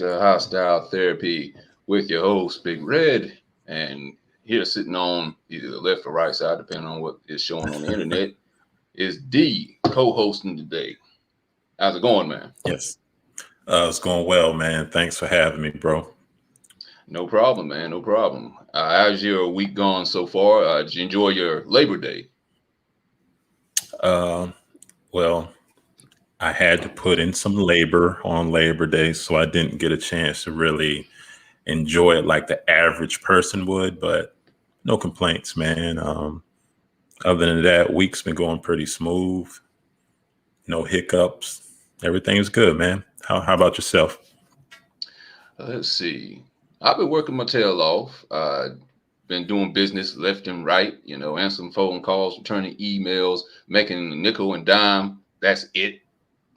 to Hostile Therapy with your host, Big Red. And here sitting on either the left or right side, depending on what is showing on the internet, is D co-hosting today. How's it going, man? Yes. It's going well, man. Thanks for having me, bro. No problem, man. No problem. How's your week gone so far? Did you enjoy your Labor Day? Well, I had to put in some labor on Labor Day, so I didn't get a chance to really enjoy it like the average person would, but no complaints, man. Other than that, week's been going pretty smooth. No hiccups. Everything's good, man. How about yourself? Let's see. I've been working my tail off. Been doing business left and right, answering phone calls, returning emails, making a nickel and dime. That's it.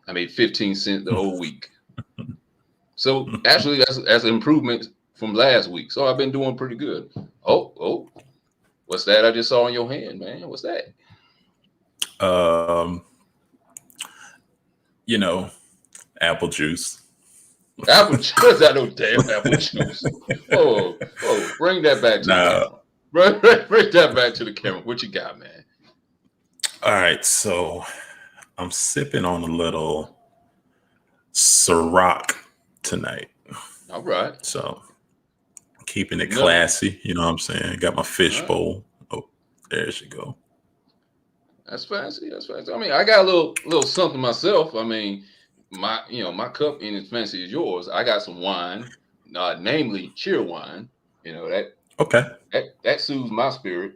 I made 15 cents the whole week. So actually, that's an improvement from last week. So I've been doing pretty good. Oh, what's that I just saw in your hand, man? What's that? Um, you know, apple juice. Apple juice? I know damn apple juice. Oh, bring that back to the camera. Bring that back to the camera. What you got, man? All right, so I'm sipping on a little Ciroc tonight. All right. So keeping it classy, you know what I'm saying? Got my fishbowl. Oh, there she go. That's fancy. That's fancy. I mean, I got a little something myself. I mean, my cup ain't as fancy as yours. I got some wine, namely cheer wine. That soothes my spirit.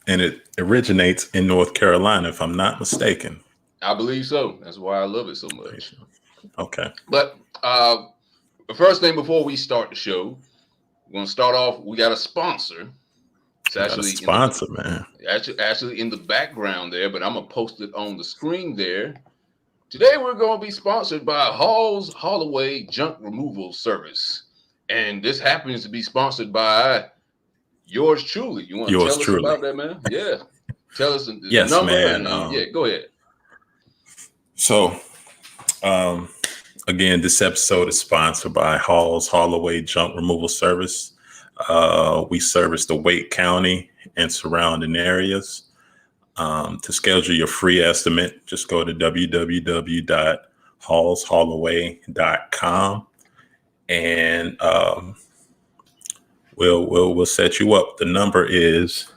And it originates in North Carolina, if I'm not mistaken. I believe so. That's why I love it so much. Okay. But the first thing before we start the show, we're gonna start off. We got a sponsor. It's actually man. Actually in the background there, but I'm gonna post it on the screen there. Today we're gonna be sponsored by Hall's Holloway Junk Removal Service, and this happens to be sponsored by yours truly. You want to tell us about that, man? Yeah, tell us the number. Man. Yeah, go ahead. So, again, this episode is sponsored by Hall's Holloway Junk Removal Service. We service the Wake County and surrounding areas. To schedule your free estimate, just go to www.hallsholloway.com and we'll set you up. The number is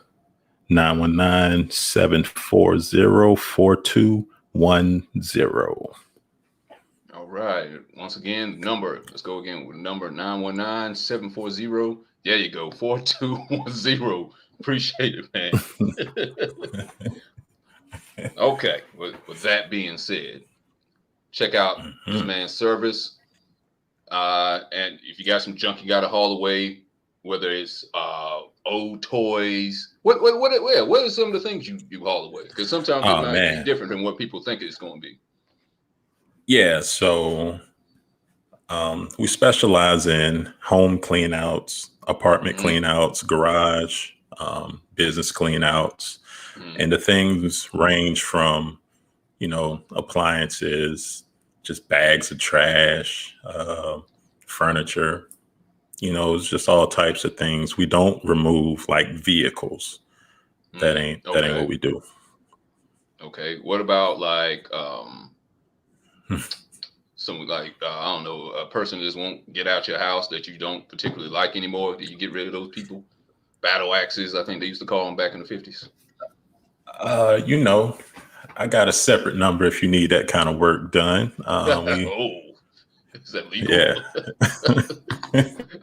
919-740-4210. All right. Once again, number. Let's go again with number 919-740. There you go. 4210. Appreciate it, man. Okay. With that being said, check out this man's service. And if you got some junk you got to haul away, whether it's old toys, what are some of the things you haul away? Because sometimes it might be different than what people think it's going to be. Yeah, so we specialize in home cleanouts, apartment cleanouts, garage, business cleanouts, and the things range from, appliances, just bags of trash, furniture, it's just all types of things. We don't remove like vehicles. That ain't what we do. Okay. What about like some like I don't know, a person just won't get out your house that you don't particularly like anymore? Do you get rid of those people? Battle axes, I think they used to call them back in the 50s. I got a separate number if you need that kind of work done. Is that legal? Yeah.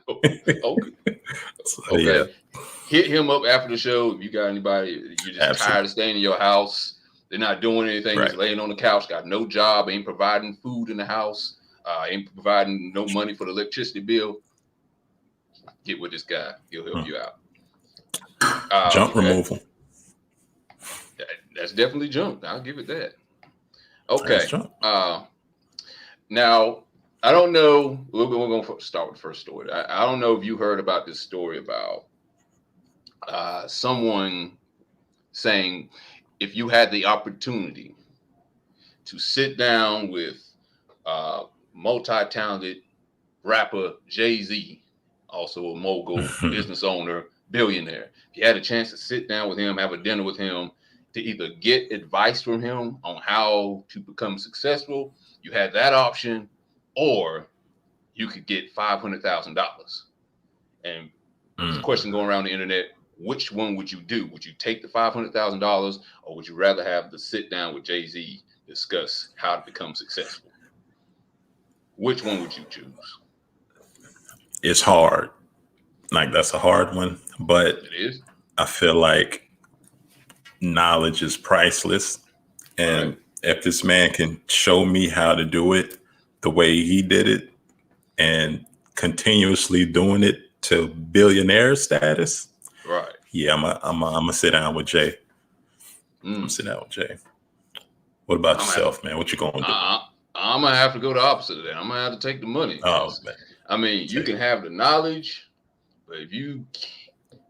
Okay. Yeah. Hit him up after the show. If you got anybody, you're just tired of staying in your house. They're not doing anything. Right. Just laying on the couch, got no job, ain't providing food in the house, ain't providing no money for the electricity bill. Get with this guy. He'll help you out. Junk removal. That's definitely junk. I'll give it that. Okay. Now, I don't know. We're going to start with the first story. I don't know if you heard about this story about someone saying if you had the opportunity to sit down with multi-talented rapper JayZ, also a mogul, business owner, billionaire. If you had a chance to sit down with him, have a dinner with him, to either get advice from him on how to become successful, you had that option, or you could get $500,000. And there's a question going around the internet: which one would you do? Would you take the $500,000, or would you rather have the sit down with JayZ, discuss how to become successful? Which one would you choose? It's hard. Like, that's a hard one, but It is. I feel like knowledge is priceless. And Right. if this man can show me how to do it the way he did it and continuously doing it to billionaire status, Right. yeah, I'm gonna sit down with Jay. I'm gonna Mm. sit down with Jay. What about I'm gonna have to. yourself, man? What you gonna do? Uh, I'm gonna have to go the opposite of that. I'm gonna have to take the money Oh because, man, I mean, you Jay. can have the knowledge, but if you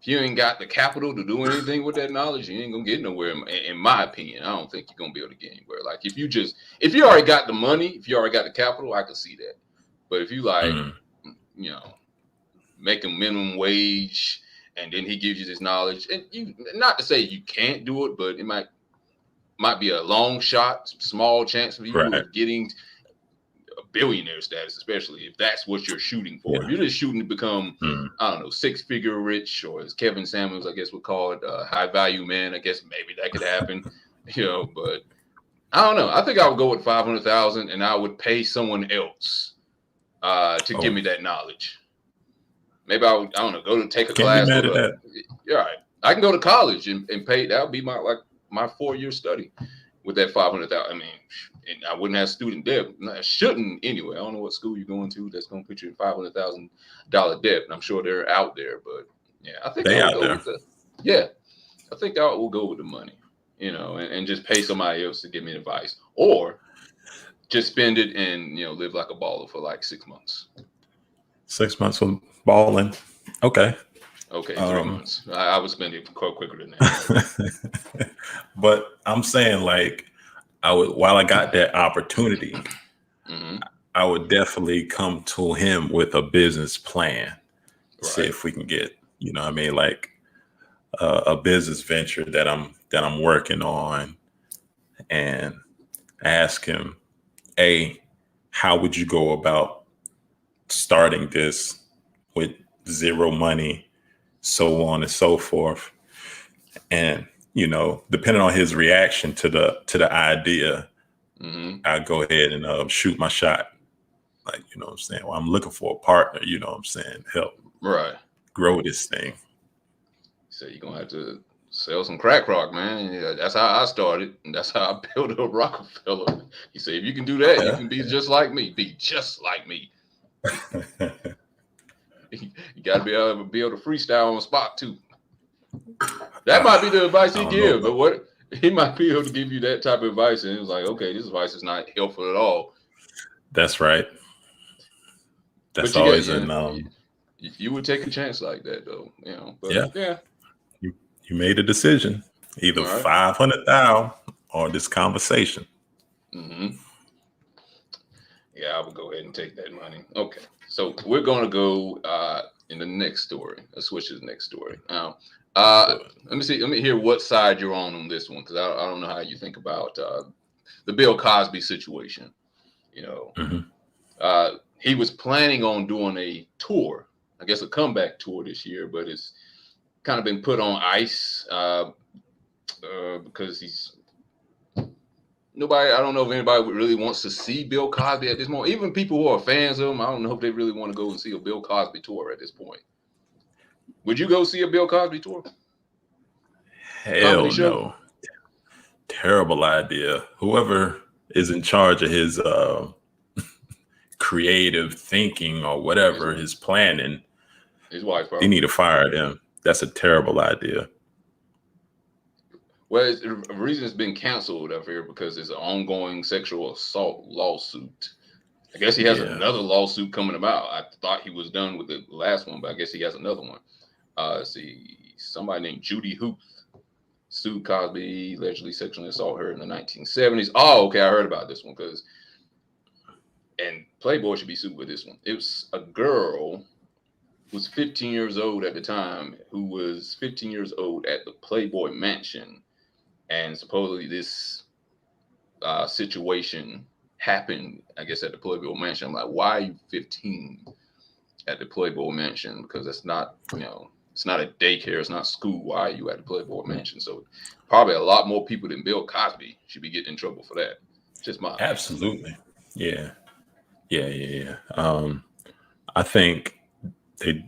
ain't got the capital to do anything with that knowledge, you ain't gonna get nowhere. In my opinion, I don't think you're gonna be able to get anywhere. Like if you already got the money, if you already got the capital, I can see that. But if you like, Mm, you know, making minimum wage, and then he gives you this knowledge, and you, not to say you can't do it, but it might be a long shot, small chance of you right. of getting a billionaire status, especially if that's what you're shooting for. If Yeah. you're just shooting to become, Mm, I don't know, six-figure rich, or as Kevin Samuels, I guess, would call it, high value man, I guess maybe that could happen, But I don't know. I think I would go with 500,000, and I would pay someone else to give oh, me that knowledge. Maybe I don't know, go to take a can't be class, go mad at to, that. yeah, right. I can go to college and pay. That would be my 4 year study with that 500,000. I mean, and I wouldn't have student debt. I shouldn't anyway. I don't know what school you're going to that's going to put you in $500,000 debt. And I'm sure they're out there, but yeah, I think I They would out go there. with yeah, I think I will go with the money, and just pay somebody else to give me advice, or just spend it and live like a baller for like 6 months. 6 months of balling. Okay. Okay, three Um, months. I would spend it quite quicker than that. but I'm saying, like, I would, while I got that opportunity, Hmm. I would definitely come to him with a business plan. See Right. if we can get, what I mean, like, a business venture that I'm working on, and ask him, A, how would you go about starting this with zero money, so on and so forth. And, depending on his reaction to the idea, Hmm. I go ahead and shoot my shot. Like, what I'm saying? Well, I'm looking for a partner, what I'm saying, help Right. grow this thing. So you're gonna have to sell some crack rock, man. Yeah, that's how I started, and that's how I built up Rockefeller. He said, if you can do that, you Yeah. can be just like me. Be just like me. You got to be able to freestyle on the spot too. That might be the advice I he don't know give, but about. what he might be able to give you that type of advice, and it was like, okay, this advice is not helpful at all. That's right. But That's you get, always an you would take a chance like that though. But yeah. yeah, You you made a decision, either all right. 500,000 or this conversation. Hmm. Yeah, I would go ahead and take that money. Okay, so we're gonna go in the next story. Let's switch to the next story. Now, let me see. Let me hear what side you're on this one, because I don't know how you think about the Bill Cosby situation. You know, Mhm. he was planning on doing a tour, I guess a comeback tour this year, but it's kind of been put on ice because he's nobody. I don't know if anybody really wants to see Bill Cosby at this moment. Even people who are fans of him, I don't know if they really want to go and see a Bill Cosby tour at this point. Would you go see a Bill Cosby tour, comedy Hell show? no. Terrible idea. Whoever is in charge of his creative thinking or His, whatever, his planning, his wife, they probably. need to fire them. That's a terrible idea. Well, the reason it's been canceled up here because it's an ongoing sexual assault lawsuit. I guess he has Yeah. another lawsuit coming about. I thought he was done with the last one, but I guess he has another one. Let's see, somebody named Judy Hooth sued Cosby, allegedly sexually assault her in the 1970s. Oh, okay, I heard about this one because and Playboy should be sued with this one. It was a girl who was 15 years old at the time, who was 15 years old at the Playboy Mansion, and supposedly this situation happened, I guess, at the Playboy Mansion. I'm like, why are you 15 at the Playboy Mansion? Because it's not, it's not a daycare, it's not school. Why are you at the Playboy Mansion? So probably a lot more people than Bill Cosby should be getting in trouble for that. Just my opinion. Absolutely. Yeah. Yeah. I think they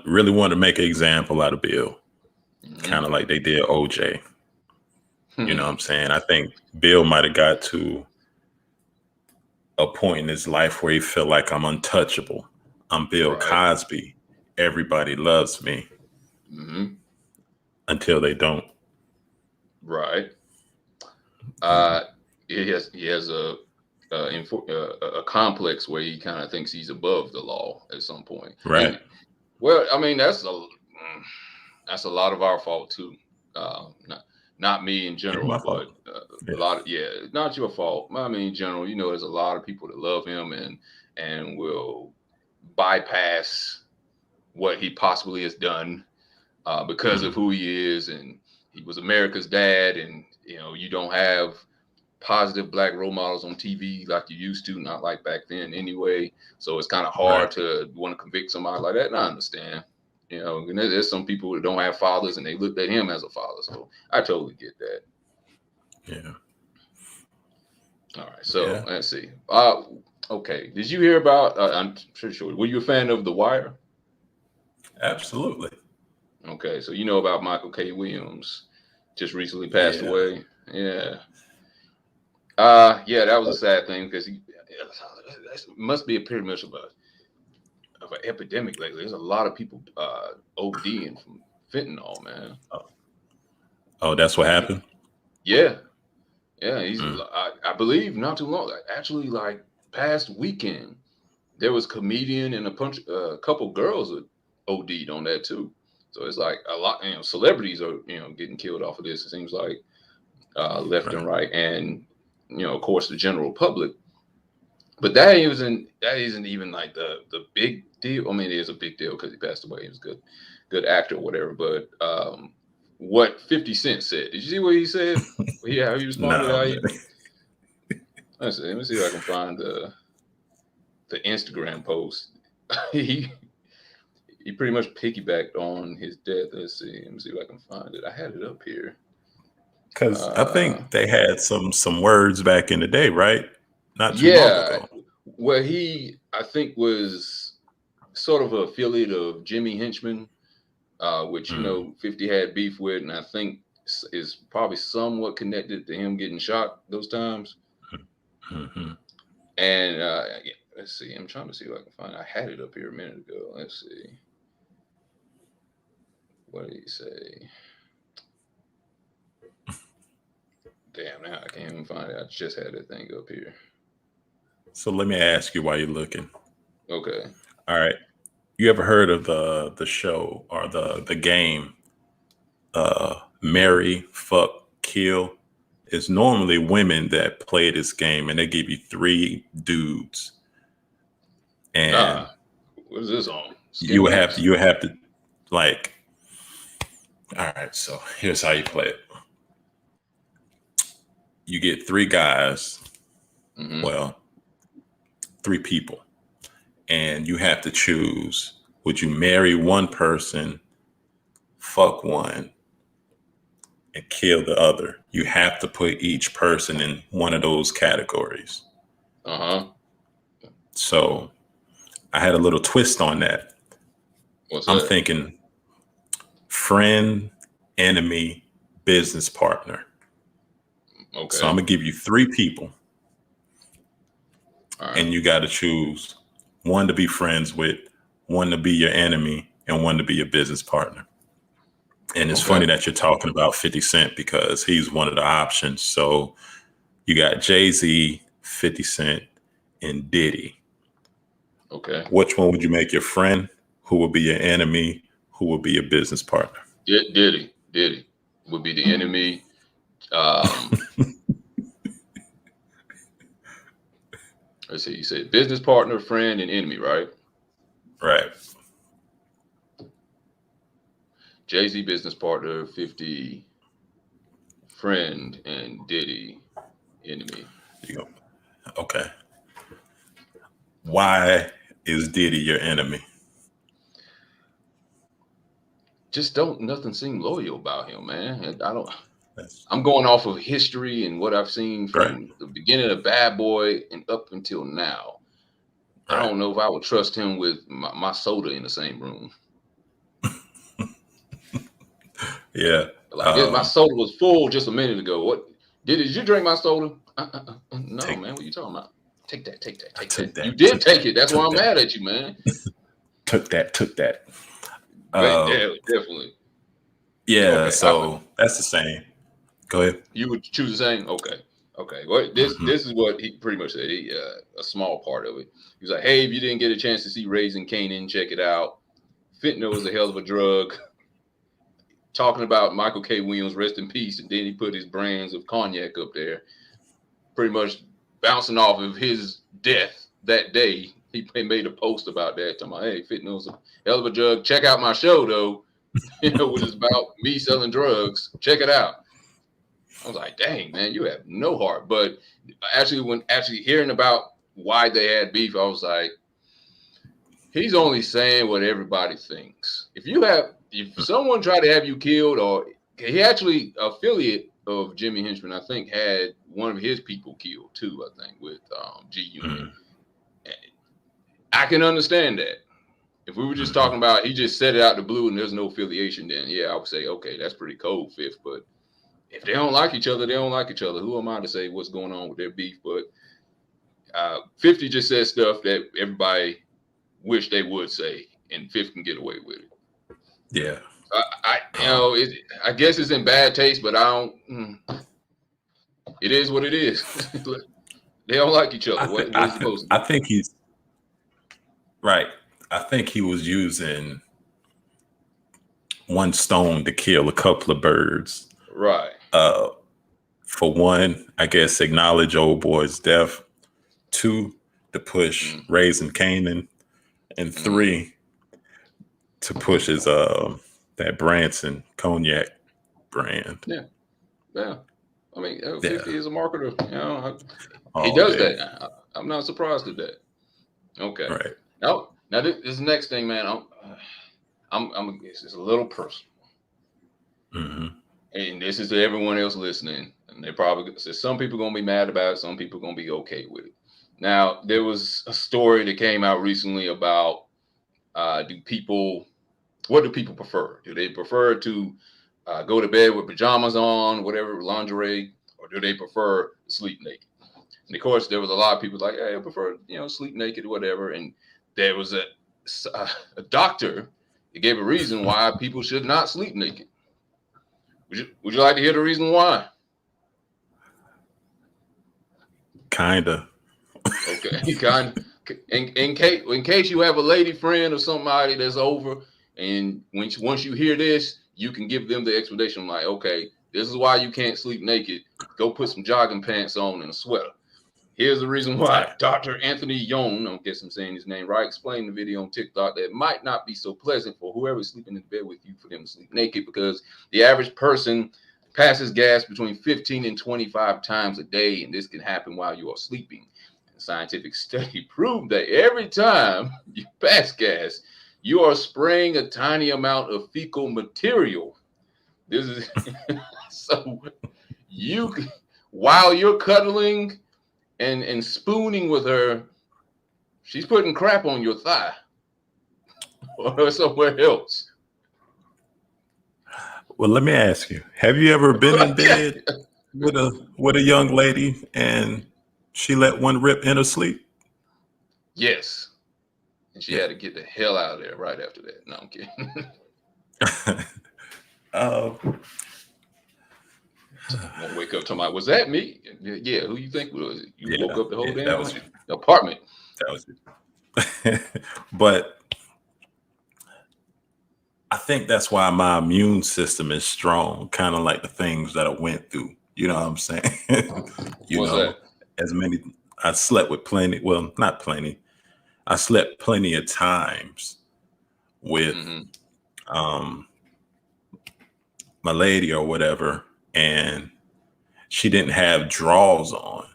really want to make an example out of Bill, kind of like they did OJ. You know what I'm saying? I think Bill might have got to a point in his life where he felt like, I'm untouchable. I'm Bill Right. Cosby. Everybody loves me until they don't. Right. He has a complex where he kind of thinks he's above the law at some point. Right. And well, I mean that's a lot of our fault too. Not me in Ain't general, my fault. but Yeah. a lot of not your fault. I mean in general, there's a lot of people that love him and will bypass what he possibly has done because of who he is, and he was America's dad, and you don't have positive black role models on TV like you used to, not like back then anyway. So it's kind of hard Right. to want to convict somebody like that. And I understand, and there's some people that don't have fathers and they looked at him as a father. So I totally get that. Yeah. All right, so Yeah. let's see. Okay, did you hear about? I'm pretty sure. Were you a fan of The Wire? Absolutely. Okay, so you know about Michael K. Williams, just recently passed Yeah. away. Yeah. Yeah, that was a sad thing because he must be a pretty much of an epidemic lately. There's a lot of people ODing from fentanyl, man. Oh, that's what happened? Yeah, yeah. I believe not too long. Actually, like past weekend, there was a comedian and a couple girls that OD'd on that too. So it's like a lot. Celebrities are getting killed off of this. It seems like left and Right. right, and of course, the general public. But that isn't even like the big deal. I mean, it is a big deal because he passed away. He was a good actor or whatever. But what 50 Cent said? Did you see what he said? Yeah, how he responded. No, How man. he, let's see, let me see if I can find the Instagram post. he he pretty much piggybacked on his death. Let's see. Let me see if I can find it. I had it up here. Because I Uh, think they had some words back in the day, right? Not too long yeah. ago. Well, he I think was sort of an affiliate of Jimmy Henchman, which Mm, 50 had beef with, and I think is probably somewhat connected to him getting shot those times. mm-hmm. And yeah, let's see, I'm trying to see if I can find it. I had it up here a minute ago. Let's see. What did he say? Damn, now I can't even find it. I just had that thing up here. So let me ask you while you're looking. Okay. All right. You ever heard of the show or the game Marry, Fuck, Kill? It's normally women that play this game and they give you 3 dudes and Ah, what is this on? you Skin would have to Max. like, all right, so here's how you play it. You get 3 guys, Mm-hmm. well, 3 people, and you have to choose, would you marry one person, fuck one, and kill the other? You have to put each person in one of those categories. Uh-huh. So I had a little twist on that. What's I'm that? thinking friend, enemy, business partner. So I'm Okay. gonna give you 3 people, All right. and you got to choose one to be friends with, one to be your enemy, and one to be your business partner. And it's funny Okay. that you're talking about 50 Cent because he's one of the options. So you got JayZ, 50 Cent, and Diddy. Okay. Which one would you make your friend? Who would be your enemy? Who would be your business partner? Diddy would be the enemy. Um, Let's see. You said business partner, friend, and enemy, right? Right. JayZ business partner, 50 friend, and Diddy enemy. You go. Okay. Why is Diddy your enemy? Just don't nothing seem loyal about him, man. And I don't. That's I'm going off of history and what I've seen right. from the beginning of Bad Boy and up until now. I Right. don't know if I would trust him with my soda in the same room. Yeah. Like my soda was full just a minute ago. What did you drink my soda? No, Take man. What are you talking about? Take that, take that, I take took that. You that, did took take that, it. That's why took I'm that, mad at you, man. took that. But Uh, yeah, definitely. yeah, Okay. so that's the same. Go ahead. You would choose the same? Okay. Okay. Well, Hmm. this is what he pretty much said. A small part of it. He was like, "Hey, if you didn't get a chance to see Raising Canaan, check it out. Fentanyl is a hell of a drug." Talking about Michael K. Williams, rest in peace, and then he put his brands of cognac up there, pretty much bouncing off of his death that day. He made a post about that, talking about, "Hey, fentanyl is a hell of a drug. Check out my show though, which is about me selling drugs. Check it out." I was like, dang, man, you have no heart. But actually, when actually hearing about why they had beef, I was like, he's only saying what everybody thinks. If someone tried to have you killed, or he actually affiliate of Jimmy Henchman, I think, had one of his people killed too. I think with G Unit. Hmm. I can understand that. If we were just Hmm. talking about he just said it out the blue and there's no affiliation, then yeah, I would say okay, that's pretty cold, Fifth. But if they don't like each other, they don't like each other. Who am I to say what's going on with their beef? But 50 just says stuff that everybody wish they would say, and Fifth can get away with it. Yeah. I I guess it's in bad taste, but I don't. It is what it is. They don't like each other. What is supposed to I do? think he's right. I think he was using one stone to kill a couple of birds. Right. Uh, for one, I guess acknowledge old boy's death. Two, to push Mm, Raising Canaan, and mm. three, to push his that Branson cognac brand. Yeah. Yeah. I mean, Yeah, 50 is a marketer. He all does day. that. I'm not surprised at that. Okay. Right. Now this next thing, man. It's just a little personal, Hmm. and this is to everyone else listening. And they probably so some people gonna be mad about it. Some people gonna be okay with it. Now there was a story that came out recently about do people what do people prefer? Do they prefer to go to bed with pajamas on, whatever lingerie, or do they prefer to sleep naked? And of course, there was a lot of people like, hey, I prefer sleep naked, or whatever. And there was a doctor that gave a reason why people should not sleep naked. Would you like to hear the reason why? Kinda. Okay, kind of. In case you have a lady friend or somebody that's over, and once you hear this, you can give them the explanation like, okay, this is why you can't sleep naked. Go put some jogging pants on and a sweater. Here's the reason why. Right. Dr. Anthony Young, I guess I'm saying his name right, explained in the video on TikTok that it might not be so pleasant for whoever's sleeping in bed with you for them to sleep naked because the average person passes gas between 15 and 25 times a day, and this can happen while you are sleeping. A scientific study proved that every time you pass gas, you are spraying a tiny amount of fecal material. This is so you while you're cuddling and spooning with her, she's putting crap on your thigh or somewhere else. Well, let me ask you: have you ever been in Yeah. bed with a young lady and she let one rip in her sleep? Yes. And she Yeah. had to get the hell out of there right after that. No, I'm kidding. uh, Won't wake up talking about, was that me? Yeah, who you think was it? You woke yeah, up the whole yeah, damn that was you. apartment. That was you. But I think that's why my immune system is strong, kind of like the things that I went through. You know what I'm saying? you What's know, that? as many I slept with plenty. Well, not plenty. I slept plenty of times with Mm-hmm. um, my lady or whatever, and she didn't have drawers on.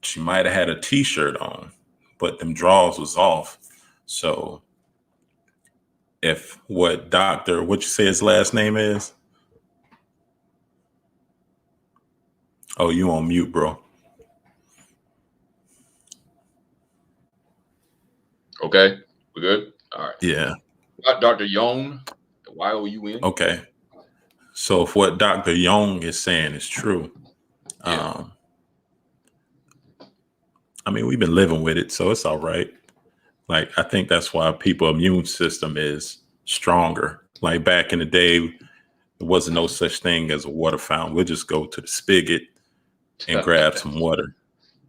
She might have had a t-shirt on, but them drawers was off. So if what you say his last name is? Oh, you on mute, bro. Okay, we're good. All Yeah. right, Dr. Young, YOUN. Okay. So if what Dr. Young is saying is true, Yeah. um, I mean, we've been living with it, so it's all right. Like, I think that's why people's immune system is stronger. Like back in the day, there wasn't no such thing as a water fountain. We'll just go to the spigot and grab some water.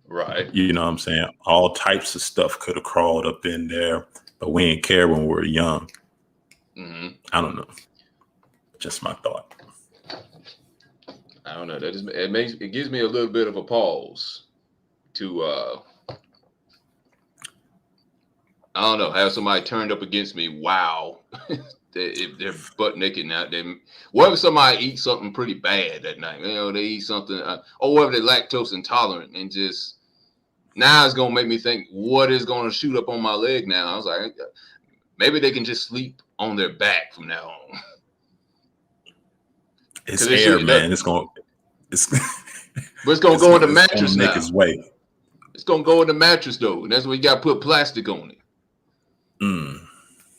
Right. You know what I'm saying? All types of stuff could have crawled up in there, but we didn't care when we were young. Mm-hmm. I don't know. Just my thought. I don't know. It gives me a little bit of a pause to I don't know, have somebody turned up against me. Wow. If they're butt naked now, what if somebody eats something pretty bad that night? You know, they eat something, or what if they're lactose intolerant and just now it's gonna make me think what is gonna shoot up on my leg now. I was like, maybe they can just sleep on their back from now on. It's air, man. It's gonna but it's gonna go in the it's gonna mattress make now. its way. It's gonna go in the mattress though, and that's why you got to put plastic on it. Mm.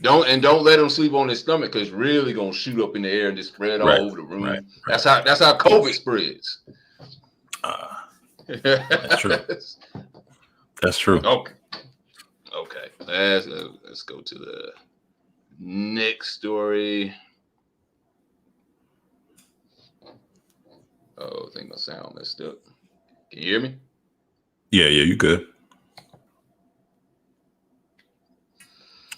Don't let them sleep on their stomach because it's really gonna shoot up in the air and just spread all over the room. Right. That's how COVID spreads. That's true. That's true. Okay. Let's go to the next story. Oh, I think my sound messed up. Can you hear me? Yeah, you good.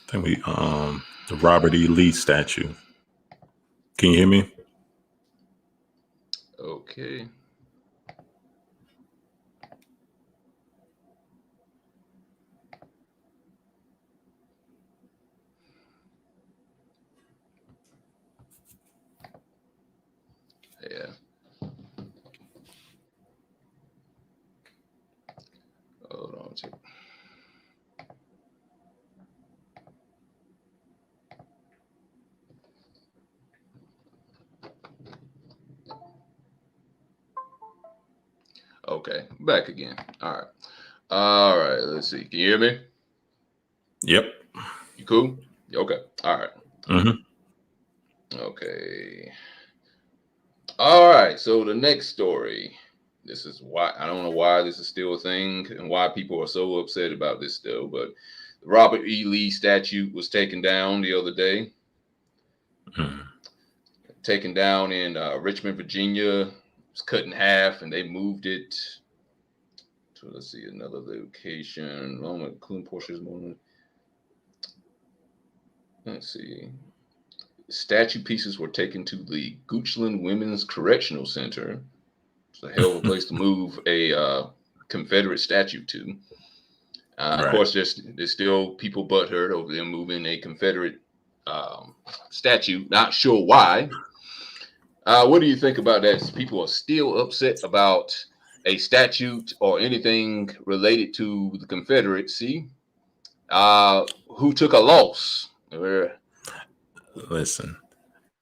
I think we the Robert E. Lee statue. Can you hear me? Okay. Yeah. Hold on. Okay, back again. All right. Let's see. Can you hear me? Yep. You cool? Okay. All right. Mm-hmm. Okay. All right. So the next story. This is why I don't know why this is still a thing and why people are so upset about this still, but the Robert E. Lee statue was taken down the other day. Mm-hmm. Taken down in Richmond, Virginia. It was cut in half, and they moved it to let's see another location. Including portions more. Let's see. Statue pieces were taken to the Goochland Women's Correctional Center. It's a hell of a place to move a Confederate statue to. Of course, there's still people butthurt over them moving a Confederate statue. Not sure why. What do you think about that? People are still upset about a statute or anything related to the Confederacy. Who took a loss? Listen,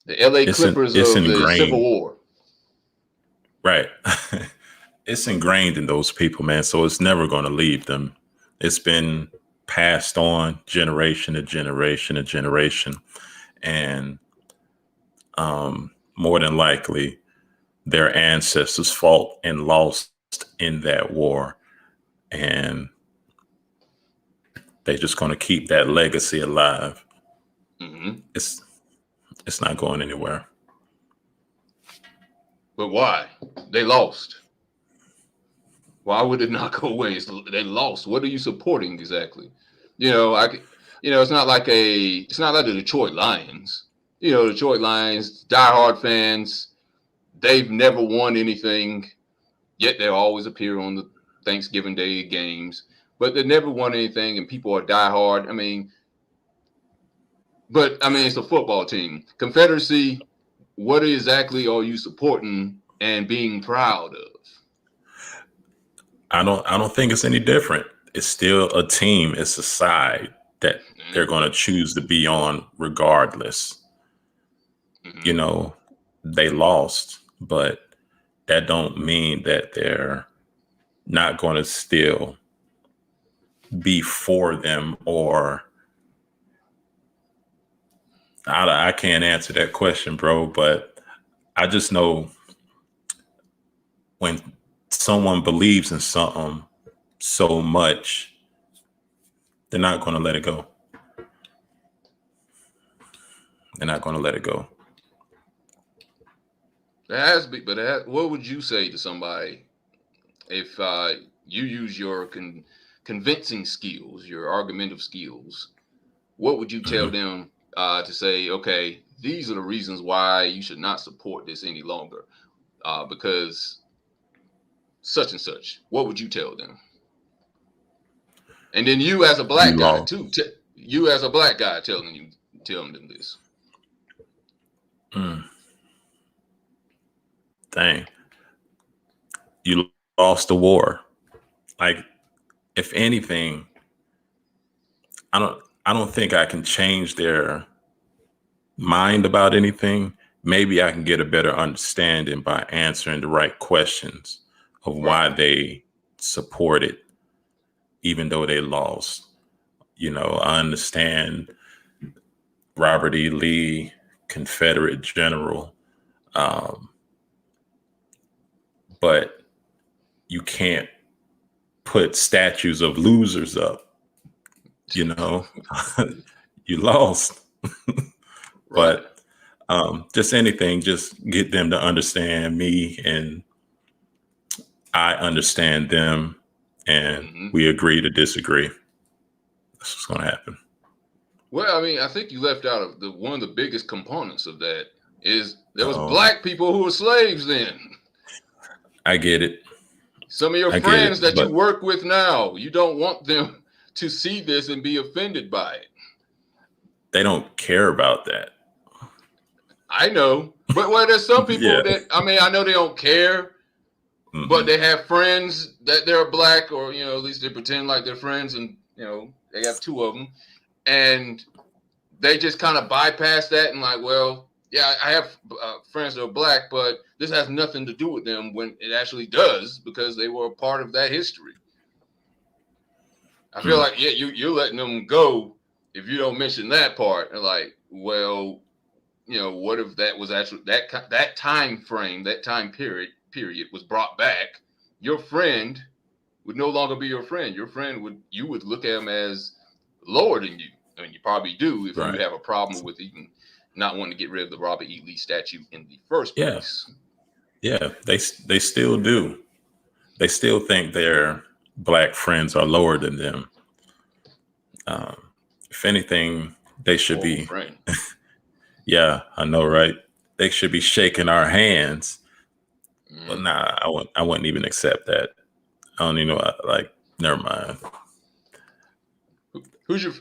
The LA Clippers it's of the Civil ingrained. War. Right. It's ingrained in those people, man. So it's never going to leave them. It's been passed on generation to generation to generation. And more than likely, their ancestors fought and lost in that war. And they're just going to keep that legacy alive. Mm-hmm. It's not going anywhere. But why? They lost. Why would it not go away? They lost. What are you supporting exactly? It's not like the Detroit Lions. Detroit Lions, diehard fans. They've never won anything, yet they always appear on Thanksgiving Day games, but they never won anything, and people are diehard. It's a football team. Confederacy, what exactly are you supporting and being proud of? I don't think it's any different. It's still a team. It's a side that they're Mm-hmm. going to choose to be on regardless. You Mm-hmm. know, they lost, but that don't mean that they're not going to still be for them. Or I can't answer that question, bro, but I just know when someone believes in something so much, they're not going to let it go. They're not going to let it go. That has to be, but what would you say to somebody if you use your convincing skills, your argumentative skills? What would you tell Mhm. them to say, okay, these are the reasons why you should not support this any longer? Because such and such. What would you tell them? And then you as a You black guy lost. too. You as a black guy telling them this. Mm, dang. You lost the war. Like, if anything, I don't think I can change their mind about anything. Maybe I can get a better understanding by answering the right questions of why Right. they support it, even though they lost. I understand Robert E. Lee, Confederate general, um, but you can't put statues of losers up. You know, you lost. Right. But just anything, just get them to understand me and I understand them, and Hmm. we agree to disagree. That's what's going to happen. Well, I think you left out of the one of the biggest components of that is there was Oh, black people who were slaves then. I get it. Some of your I get it. friends that you But work with now, you don't want them to see this and be offended by it. they don't care about that. I know. But well, there's some Yeah. people that I know they don't care, but Hmm. they have friends that they're black, or at least they pretend like they're friends, and they have two of them, and they just kind of bypass that and like, well, yeah, I have friends that are black, but this has nothing to do with them when it actually does because they were a part of that history. I feel Mm. like yeah, you're letting them go if you don't mention that part. And like, well, what if that was actually that time frame, that time period was brought back? Your friend would no longer be your friend. Your friend would look at him as lower than you. I mean, you probably do if you Right. have a problem with even not wanting to get rid of the Robert E. Lee statue in the first Yeah. place. Yeah. They still do. They still think their black friends are lower than them. If anything, they should Horrible be. friend. Yeah, I know, right? They should be shaking our hands. But Mm-hmm. nah, I wouldn't even accept that. I don't even know. Like, never mind.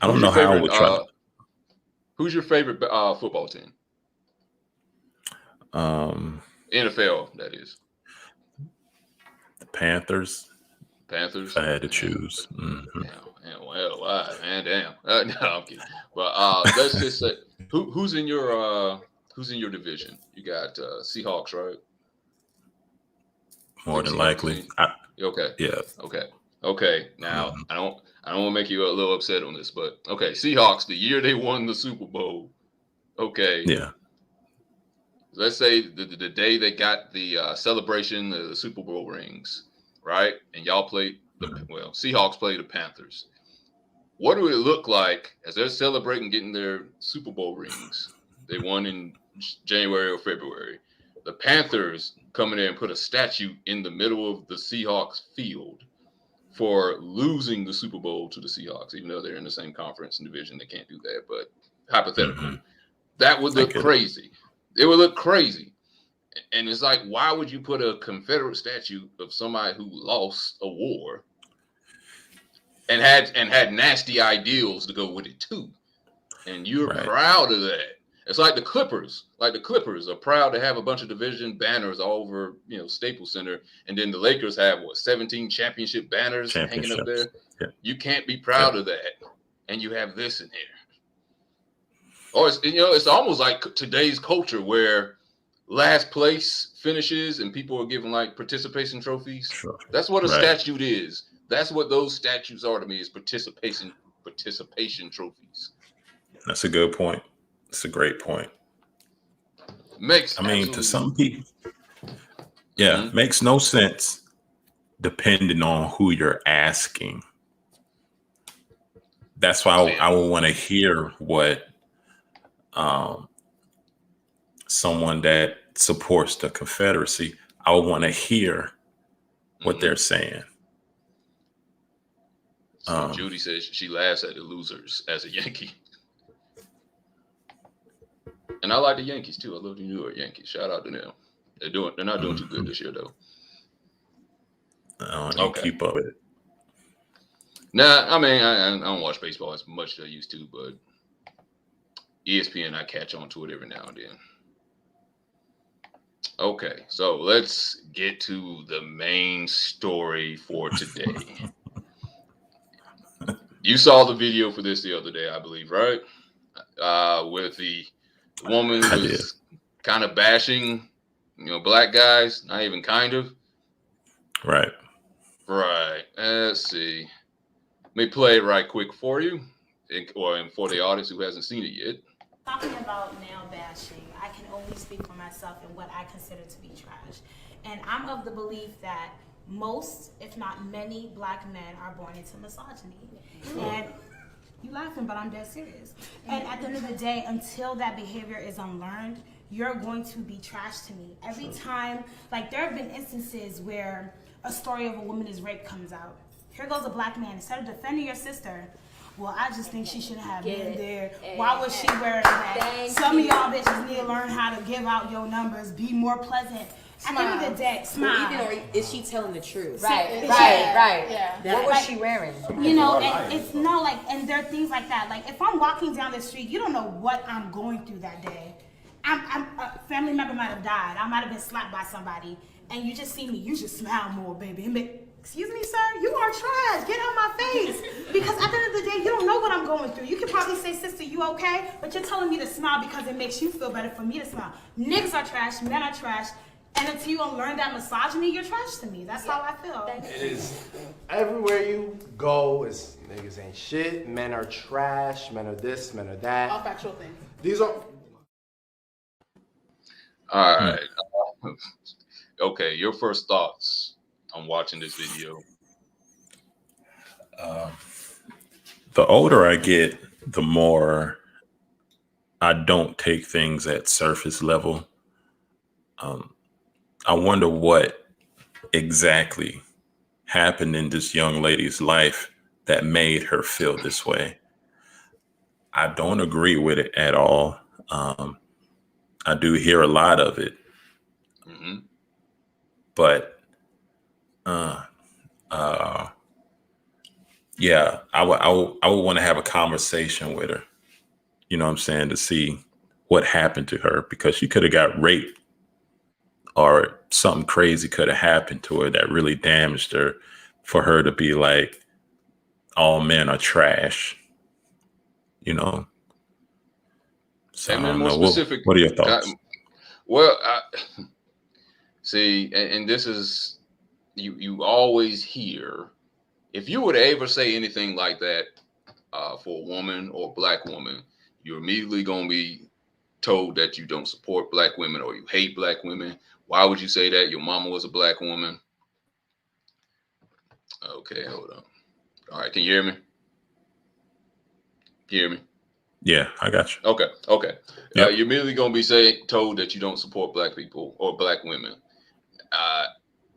I don't Who's know your how I favorite would try football team? to. NFL, that is. The Panthers, if Panthers. I had to Damn, choose. Hmm. damn. Well, why, man? Damn. No, I'm kidding. But let's just say who's in your division? You got Seahawks, right? I More think than Seahawks likely. in. Okay, Yeah. okay, okay. Now Mhm. I don't want to make you a little upset on this, but okay, Seahawks. The year they won the Super Bowl. Okay, Yeah. let's say the day they got the celebration, the Super Bowl rings, right? And y'all played Mhm. Seahawks played the Panthers. What do it look like as they're celebrating getting their Super Bowl rings? They won in January or February. The Panthers come in there and put a statue in the middle of the Seahawks field for losing the Super Bowl to the Seahawks, even though they're in the same conference and division. They can't do that, but hypothetical. Mhm. That would I look get it. crazy. It would look crazy. And it's like, why would you put a Confederate statue of somebody who lost a war and had nasty ideals to go with it too? And you're Right. proud of that. It's like the Clippers. Like the Clippers are proud to have a bunch of division banners all over, Staples Center, and then the Lakers have 17 championship banners hanging up Championships. there. Yeah. You can't be Yeah. proud of that, and you have this in here. Or it's almost like today's culture where last place finishes and people are given like participation trophies. Sure. That's what a Right. statute is. That's what those statues are to me, is participation trophies. That's a good point. It's a great point. Makes I mean, to absolutely. some people, yeah, Mhm. makes no sense depending on who you're asking. That's why I would want to hear what someone that supports the Confederacy, I would want to hear what they're saying. So Judy says she laughs at the losers as a Yankee. And I like the Yankees too. I love the New York Yankees. Shout out to them. They're not doing too good this year though. Okay. Keep up with it. Nah, I mean, I don't watch baseball as much as I used to, but ESPN, I catch on to it every now and then. Okay, so let's get to the main story for today. You saw the video for this the other day, I believe, right? With the woman who was kind of bashing, black guys, not even kind of. Right. Right. Let's see. Let me play it right quick for you, or for the audience who hasn't seen it yet. Talking about male bashing, I can only speak for myself and what I consider to be trash. And I'm of the belief that most, if not many, black men are born into misogyny. And you laughing, but I'm dead serious. And at the end of the day, until that behavior is unlearned, you're going to be trash to me. Every time, like there have been instances where a story of a woman is raped comes out. Here goes a black man, instead of defending your sister, well, I just think she shouldn't have been there. Why was she wearing that? Some of y'all bitches need to learn how to give out your numbers, be more pleasant. At the end of the day, smile. Well, even, or is she telling the truth? Right. Yeah. What was she wearing? And it's no, like, and there are things like that. Like, if I'm walking down the street, you don't know what I'm going through that day. I'm a family member might have died. I might have been slapped by somebody, and you just see me. You should smile more, baby. And be, excuse me, sir, you are trash. Get out my face. Because at the end of the day, you don't know what I'm going through. You can probably say, sister, you okay? But you're telling me to smile because it makes you feel better for me to smile. Niggas are trash. Men are trash. And until you don't learn that misogyny, you're trash to me. That's how I feel. It is everywhere you go, is niggas ain't shit, men are trash, men are this, men are that. All factual things. These are... All right. Okay, your first thoughts on watching this video? The older I get, the more I don't take things at surface level. I wonder what exactly happened in this young lady's life that made her feel this way. I don't agree with it at all. I do hear a lot of it, but yeah, I would want to have a conversation with her. You know what I'm saying, to see what happened to her, because she could have got raped, or something crazy could have happened to her that really damaged her, for her to be like, all men are trash, you know? So And I then don't more know. specific. What are your thoughts? Well, see, and this is, you always hear, if you would ever say anything like that for a woman or a black woman, you're immediately going to be told that you don't support black women or you hate black women. Why would you say that? Your mama was a black woman. Okay, hold on. All right, can you hear me? Can you hear me? Yeah, I got you. Okay. Yep. You're immediately going to be told that you don't support black people or black women.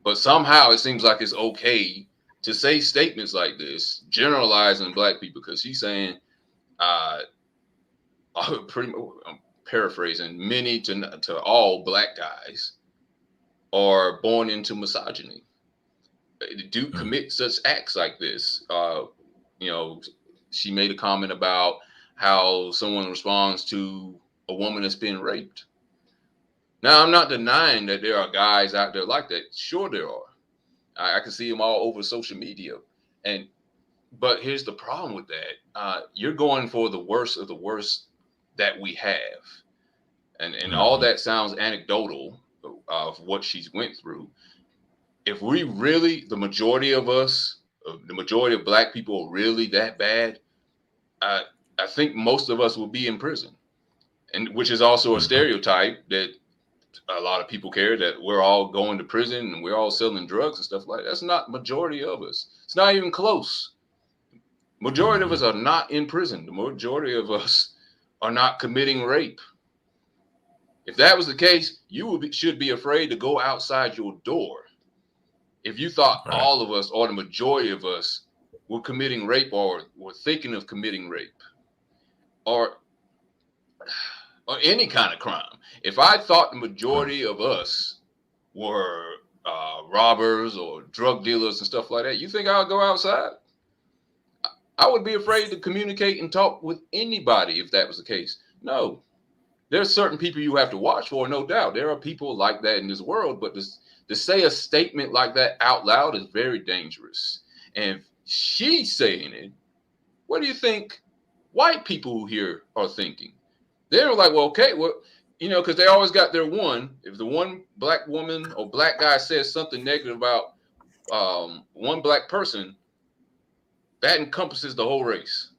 But somehow it seems like it's okay to say statements like this, generalizing black people, because she's saying, pretty much, I'm paraphrasing, many to all black guys are born into misogyny. Do Mm. commit such acts like this. You know, she made a comment about how someone responds to a woman that's been raped. Now, I'm not denying that there are guys out there like that. Sure, there are. I can see them all over social media. And but here's the problem with that. You're going for the worst of the worst that we have, and all Mhm. that sounds anecdotal of what she's went through. If we really, the majority of us, the majority of black people are really that bad, I I think most of us will be in prison, and which is also a Mhm. stereotype that a lot of people care that we're all going to prison and we're all selling drugs and stuff like that. That's not majority of us. It's not even close. Majority of us Mhm. are not in prison. The majority of us are not committing rape. If that was the case, should be afraid to go outside your door. If you thought Right. all of us or the majority of us were committing rape or were thinking of committing rape or any kind of crime, if I thought the Mm. majority of us were robbers or drug dealers and stuff like that, you think I'll go outside? I would be afraid to communicate and talk with anybody if that was the case. No, there's certain people you have to watch for, no doubt. There are people like that in this world, but to say a statement like that out loud is very dangerous. And if she's saying it, what do you think white people here are thinking? They're like, well, okay, well, because they always got their one. If the one black woman or black guy says something negative about one black person, that encompasses the whole race.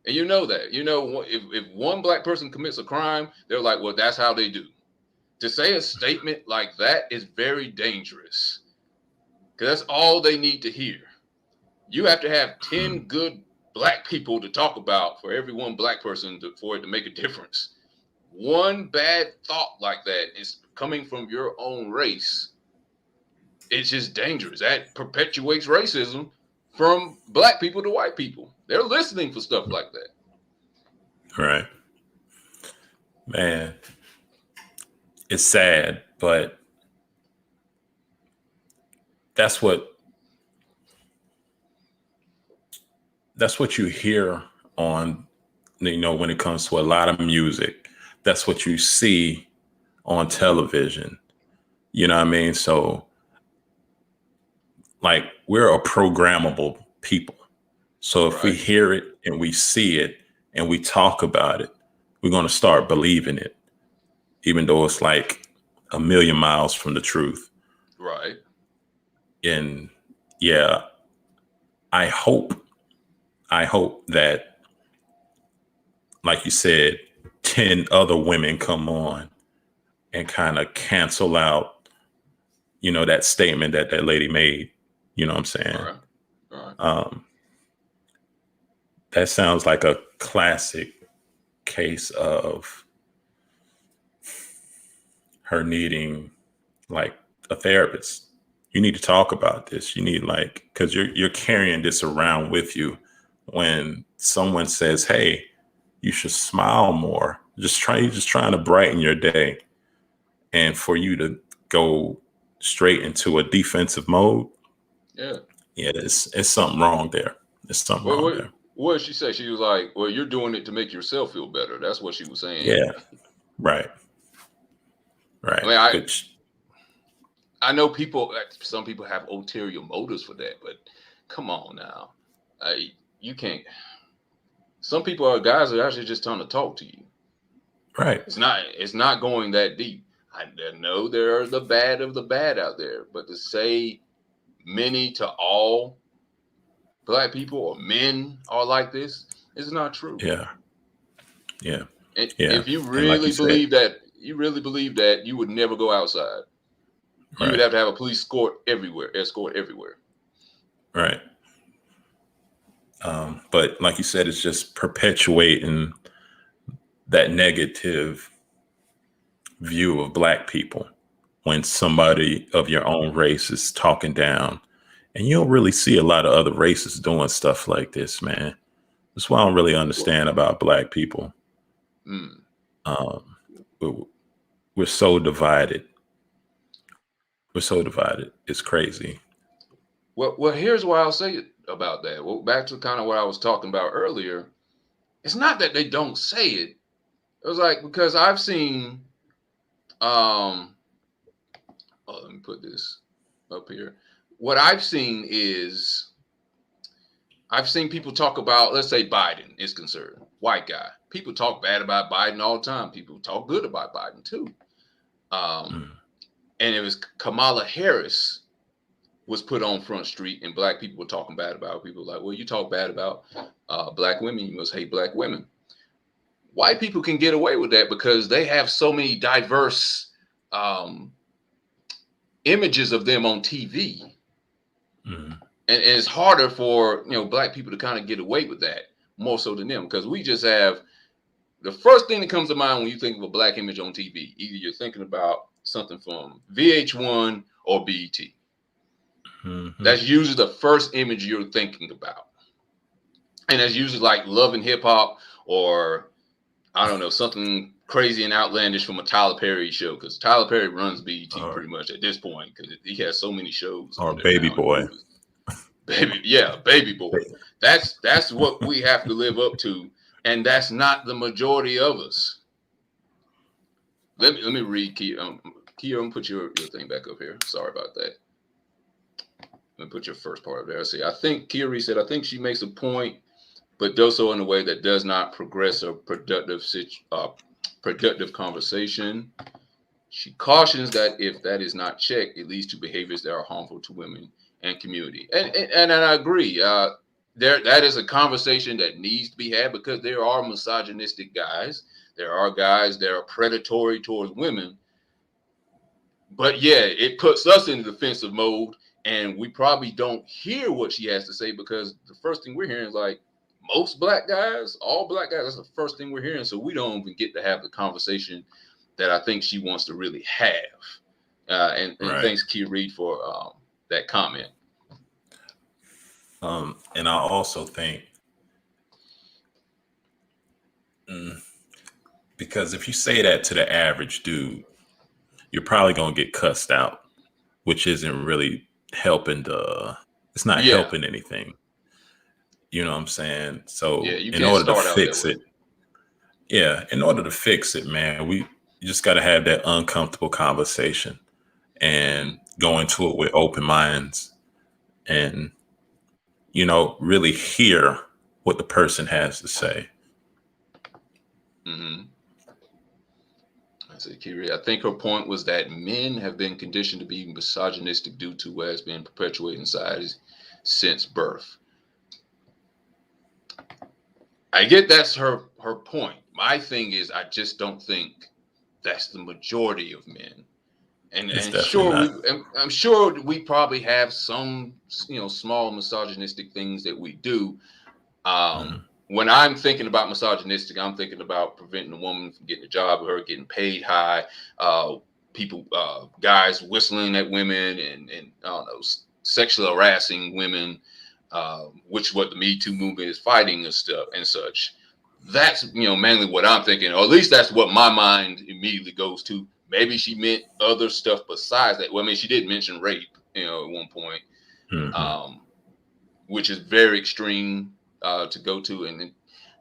And you know that. If one black person commits a crime, they're like, well, that's how they do. To say a statement like that is very dangerous because that's all they need to hear. You have to have 10 good black people to talk about for every one black person for it to make a difference. One bad thought like that is coming from your own race. It's just dangerous. That perpetuates racism from black people to white people. They're listening for stuff like that. Right. Man, it's sad, but that's what that's what you hear on, when it comes to a lot of music. That's what you see on television. You know what I mean? So, like, we're a programmable people. So if we Right. hear it and we see it and we talk about it, we're going to start believing it, even though it's like a million miles from the truth. Right. And yeah, I hope, I hope that, like you said, 10 other women come on and kind of cancel out, that statement that that lady made. You know what I'm saying? Right. Right. Um, that sounds like a classic case of her needing like a therapist. You need to talk about this. You need, like, because you're carrying this around with you. When someone says, "Hey, you should smile more," you're just trying to brighten your day, and for you to go straight into a defensive mode, Yeah. yeah, it's something wrong there. There's something What wrong what there. what did she say? She was like, "Well, you're doing it to make yourself feel better." That's what she was saying. Yeah, right, I right. mean, I Which, I know people. Some people have ulterior motives for that, but come on now, you can't. Some people are guys that are actually just trying to talk to you. right, It's not going that deep. I know there are the bad of the bad out there, but to say many to all black people or men are like this is not true. yeah, yeah, And yeah. if you And like you really said, believe that, you would never go outside. You would right, have to have a police escort everywhere. right. But like you said, it's just perpetuating that negative view of black people when somebody of your own race is talking down. And you don't really see a lot of other races doing stuff like this, man. That's what I don't really Well, understand about black people. mm, Um, we're, we're so divided. We're so divided. It's crazy. Well, here's what I'll say about that. Well, back to kind of what I was talking about earlier. It's not that they don't say it. It was like because I've seen um let me put this up here. What I've seen is I've seen people talk about, let's say Biden is concerned, white guy. People talk bad about Biden all the time. People talk good about Biden too. Um, Mm. and it was Kamala Harris was put on Front Street, and black people were talking bad about her. People were like, well, you talk bad about black women, you must hate black women. White people can get away with that because they have so many diverse um, images of them on TV. Mm. And it's harder for black people to kind of get away with that more so than them because we just have the first thing that comes to mind when you think of a black image on TV. Either you're thinking about something from VH1 or BET. Mm-hmm. That's usually the first image you're thinking about, and that's usually like Love and Hip Hop or I don't know something crazy and outlandish from a Tyler Perry show because Tyler Perry runs BET Or, pretty much at this point because he has so many shows or on there Baby now and Boy. movies. Baby boy. That's what we have to live up to, and that's not the majority of us. Let me read Kia. Kia, I'm gonna put your thing back up here. Sorry about that. Let me put your first part up there. See, I think Kia said I think she makes a point, but does so in a way that does not progress a productive conversation. She cautions that if that is not checked, it leads to behaviors that are harmful to women and community. And I agree. That is a conversation that needs to be had because there are misogynistic guys. There are guys that are predatory towards women. But yeah, it puts us in the defensive mode, and we probably don't hear what she has to say because the first thing we're hearing is like most black guys, all black guys. That's the first thing we're hearing, so we don't even get to have the conversation that I think she wants to really have. And Right. thanks, Kia Reed, for that comment. And I also think because if you say that to the average dude, you're probably gonna get cussed out, which isn't really helping it's not Yeah, helping anything. You know what I'm saying? yeah, So you in can't order to start out that fix way. it, in order to fix it, man, you just gotta have that uncomfortable conversation Mm-hmm. and go into it with open minds and really hear what the person has to say. Mm-hmm. I say, Kiri, I think her point was that men have been conditioned to be misogynistic due to what has been perpetuated in society since birth. I get that's her point. My thing is, I just don't think that's the majority of men. It's And definitely sure, not. I'm sure we probably have some small misogynistic things that we do. Mhm. When I'm thinking about misogynistic, I'm thinking about preventing a woman from getting a job with her getting paid high, uh, guys whistling at women and I don't know, sexually harassing women, which is what the Me Too movement is fighting and stuff and such. That's mainly what I'm thinking, or at least that's what my mind immediately goes to. Maybe she meant other stuff besides that. Well, I mean, she did mention rape, at one point. Mhm. Um, which is very extreme to go to. And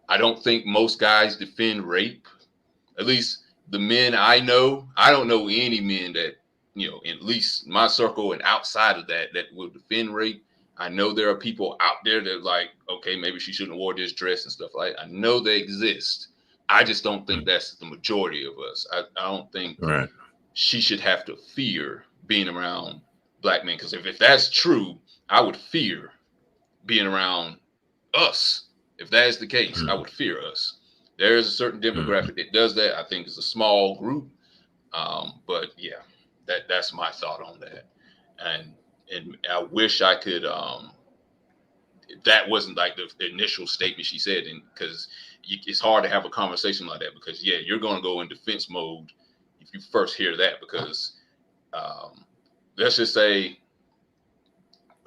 I don't think most guys defend rape. At least the men I know, I don't know any men that, at least my circle and outside of that will defend rape. I know there are people out there that like, okay, maybe she shouldn't have wore this dress and stuff like that. I know they exist. I just don't think Mhm. that's the majority of us. I don't think Right. she should have to fear being around black men. Because if that's true, I would fear being around us. If that is the case, I Mhm. would fear us. There is a certain Mhm. demographic that does that. I think it's a small group, but yeah, that's my thought on that. And I wish I could. That wasn't like the initial statement she said, and because it's hard to have a conversation like that because yeah, you're going to go in defense mode if you first hear that because um, let's just say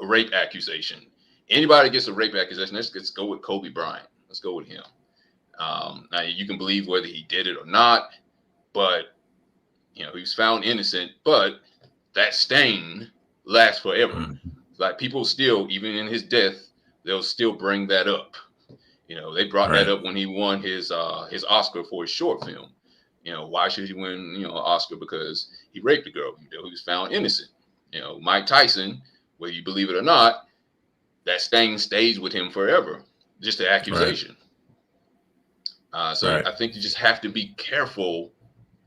a rape accusation. Anybody gets a rape accusation, let's go with Kobe Bryant. Let's go with him. Now you can believe whether he did it or not, but he was found innocent. But that stain lasts forever. Mhm. Like people still, even in his death, they'll still bring that up. You know, they brought that Right. up when he won his Oscar for his short film. You know, why should he win, you know, an Oscar? Because he raped a girl. You know, he was found innocent. You know, Mike Tyson, whether you believe it or not, that stain stays with him forever. Just the Right. accusation. So Right. I think you just have to be careful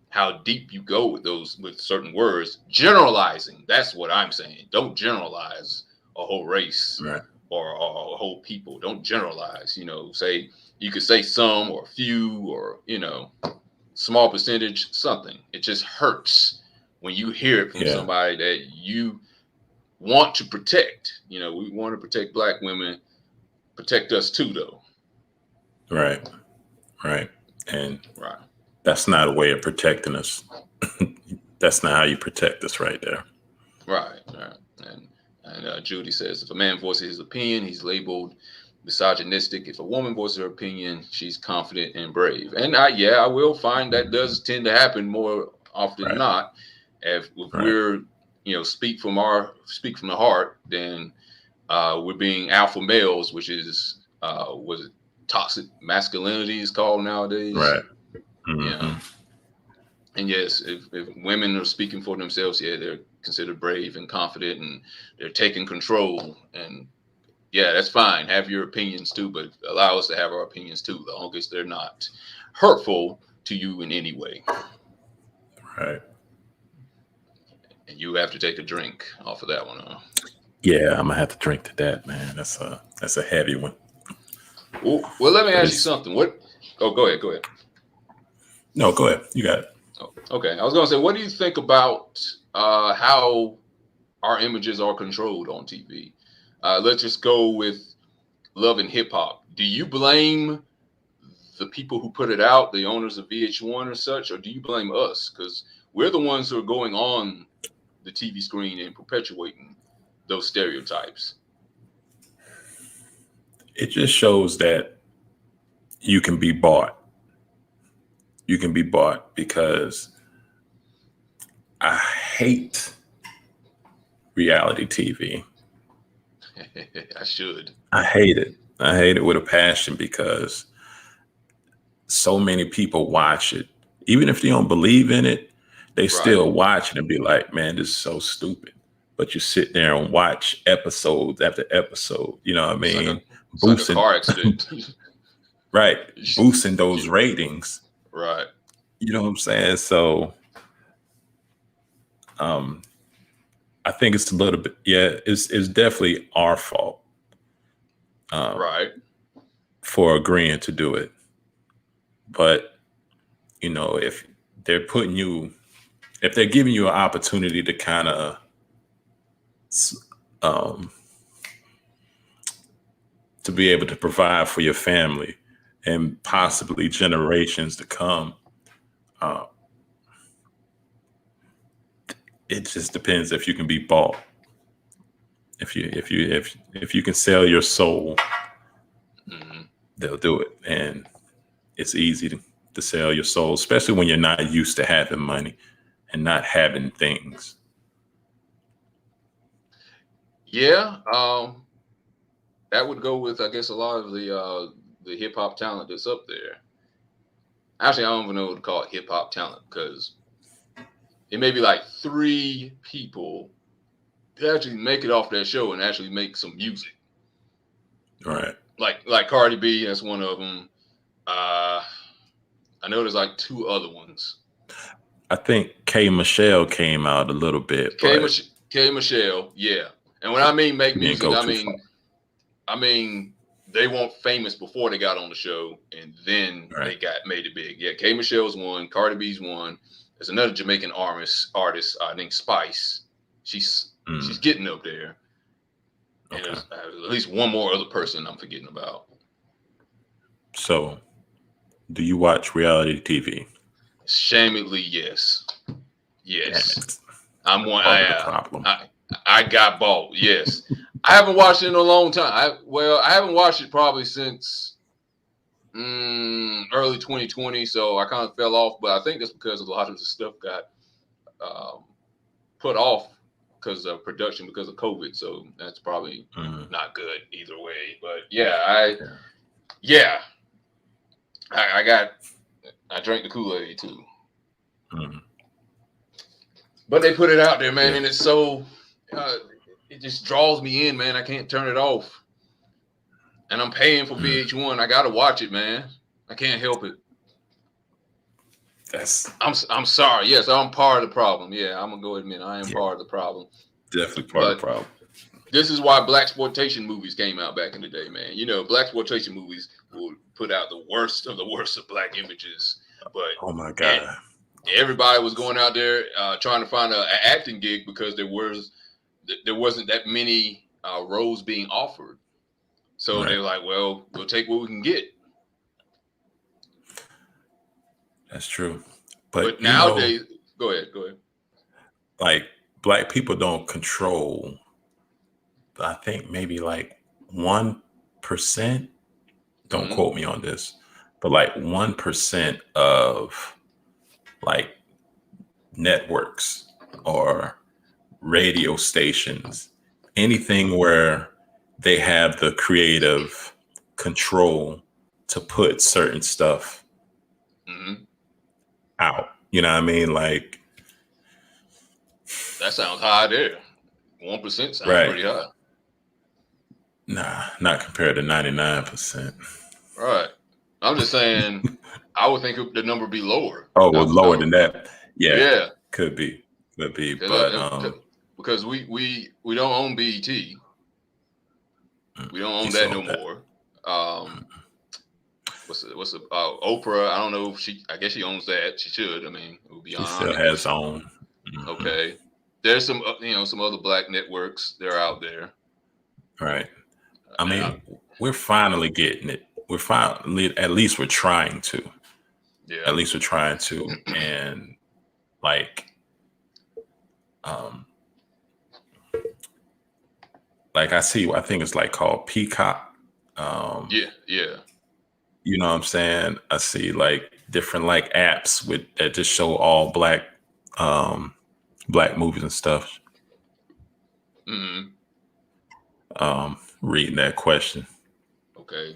how deep you go with certain words. Generalizing. That's what I'm saying. Don't generalize a whole race Right. or a whole people. Don't generalize. You know, say you could say some or few or you know small percentage something. It just hurts when you hear it from Yeah. somebody that you want to protect. You know, we want to protect black women. Protect us too, though. Right. Right. And Right. that's not a way of protecting us. That's not how you protect us right there. Right. Right. And Judy says if a man voices his opinion, he's labeled misogynistic. If a woman voices her opinion, she's confident and brave. And I will find that does tend to happen more often than Right. not. If Right. we're speak from the heart, then we're being alpha males, which is was it toxic masculinity is called nowadays. Right. Yeah. Mm-hmm. And yes, if women are speaking for themselves, yeah, they're considered brave and confident and they're taking control. And yeah, that's fine. Have your opinions too, but allow us to have our opinions too, as long as they're not hurtful to you in any way. Right. And you have to take a drink off of that one. Yeah, I'm gonna have to drink to that, man. That's a heavy one. Well, let me But ask you it's something. What? Oh, go ahead. Go ahead. no, go ahead. You got it. Oh, okay. I was gonna say, what do you think about how our images are controlled on TV? Let's just go with Love and Hip Hop. Do you blame the people who put it out, the owners of VH1 or such, or do you blame us? Because we're the ones who are going on the TV screen and perpetuating those stereotypes. It just shows that you can be bought. You can be bought because I hate reality TV. I should. I hate it. I hate it with a passion because so many people watch it. Even if they don't believe in it, they Right. still watch it and be like, man, this is so stupid. But you sit there and watch episodes after episode, you know what I It's like a mean? it's like a Boosting, car accident. right, boosting those ratings. Right. You know what I'm saying? So um I think it's a little bit, yeah, it's definitely our fault Right. for agreeing to do it. But, you know, if they're putting you, if they're giving you an opportunity to kind of um, to be able to provide for your family and possibly generations to come, uh, it just depends if you can be bought. If you can sell your soul, Hmm. they'll do it. And it's easy to sell your soul, especially when you're not used to having money and not having things. Yeah. That would go with, I guess, a lot of the hip hop talent that's up there. Actually, I don't even know what to call it hip hop talent because it may be like three people that actually make it off that show and actually make some music. Right. Like Cardi B, that's one of them. I know there's like two other ones. I think K Michelle came out a little bit, K. but K. Michelle, yeah. And when I mean make she didn't music, go too far. I mean they weren't famous before they got on the show, and then Right. they got made it big. Yeah, K. Michelle's one, Cardi B's one. There's another Jamaican artist named Spice. She's getting up there, and Okay. there's at least one more other person I'm forgetting about. So, do you watch reality TV? Shamedly, yes, Damn yes. it. I'm one. Part of the problem. I got bought. Yes, I haven't watched it in a long time. I haven't watched it probably since early 2020. So I kind of fell off, but I think that's because a lot of the stuff got put off because of production because of COVID. So that's probably Mm, not good either way. But yeah, yeah. yeah, I I drank the Kool-Aid too. Mm, But they put it out there, man, yeah. and it's so uh, it just draws me in, man. I can't turn it off, and I'm paying for Mm. VH1. I gotta watch it, man. I can't help it. That's I'm sorry. Yes, I'm part of the problem. Yeah, I'm gonna go admit I am yeah, part of the problem. definitely part of the But problem. this is why black exploitation movies came out back in the day, man. You know, black exploitation movies will put out the worst of black images, but Oh my and God. everybody was going out there trying to find an acting gig because there wasn't that many roles being offered. So Right. they're like, well, we'll take what we can get. That's true. But But nowadays, go ahead. like black people don't control, I think maybe like 1%, don't Hmm. quote me on this, but like 1% of like networks or radio stations, anything where they have the creative control to put certain stuff Hmm. out. You know what I mean? Like, That sounds high there. 1% sounds right. pretty high. Nah, not compared to 99%. Right. I'm just saying, I would think the number would be lower. Oh, I well, would, I lower would, than that. Yeah, yeah, could be. Could be. because But because we don't own BET. We don't you own that no sold that. more. Um, what's the Oprah? I don't know if she. I guess she owns that. She should. I mean, it would be She still ironic if has she. own. Hmm. Okay. There's some some other black networks. They're out there. Right. I And I, mean, we're finally getting it. We're finally, at least we're trying to. yeah. At least we're trying to. And like, um, like I think it's like called Peacock. Um, Yeah. Yeah. you know what I'm saying? I see like different like apps with that just show all um, black movies and stuff. Hmm. Reading that question. Okay.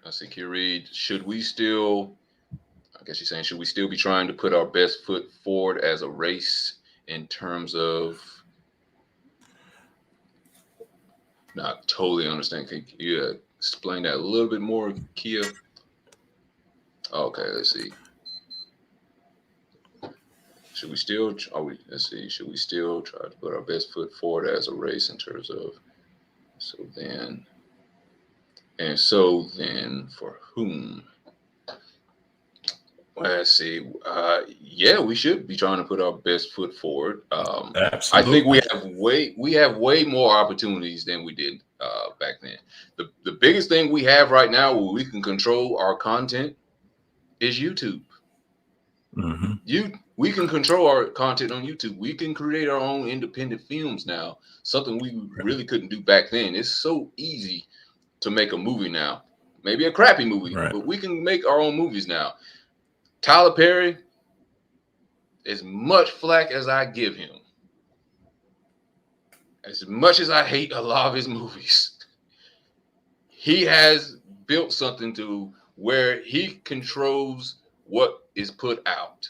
I see. Here read. Should we still? I guess you're saying, should we still be trying to put our best foot forward as a race in terms of? Not totally understand. Can you explain that a little bit more, Kia? Okay, let's see. Should we still? Are we? Let's see. Should we still try to put our best foot forward as a race in terms of? So then, for whom? Let's see. Yeah, we should be trying to put our best foot forward. I think Absolutely. we have way more opportunities than we did back then. The biggest thing we have right now where we can control our content is YouTube. Hmm. We can control our content on YouTube. We can create our own independent films now. Something we Right. really couldn't do back then. It's so easy to make a movie now. Maybe a crappy movie, Right. but we can make our own movies now. Tyler Perry, as much flack as I give him, as much as I hate a lot of his movies, he has built something to where he controls what is put out.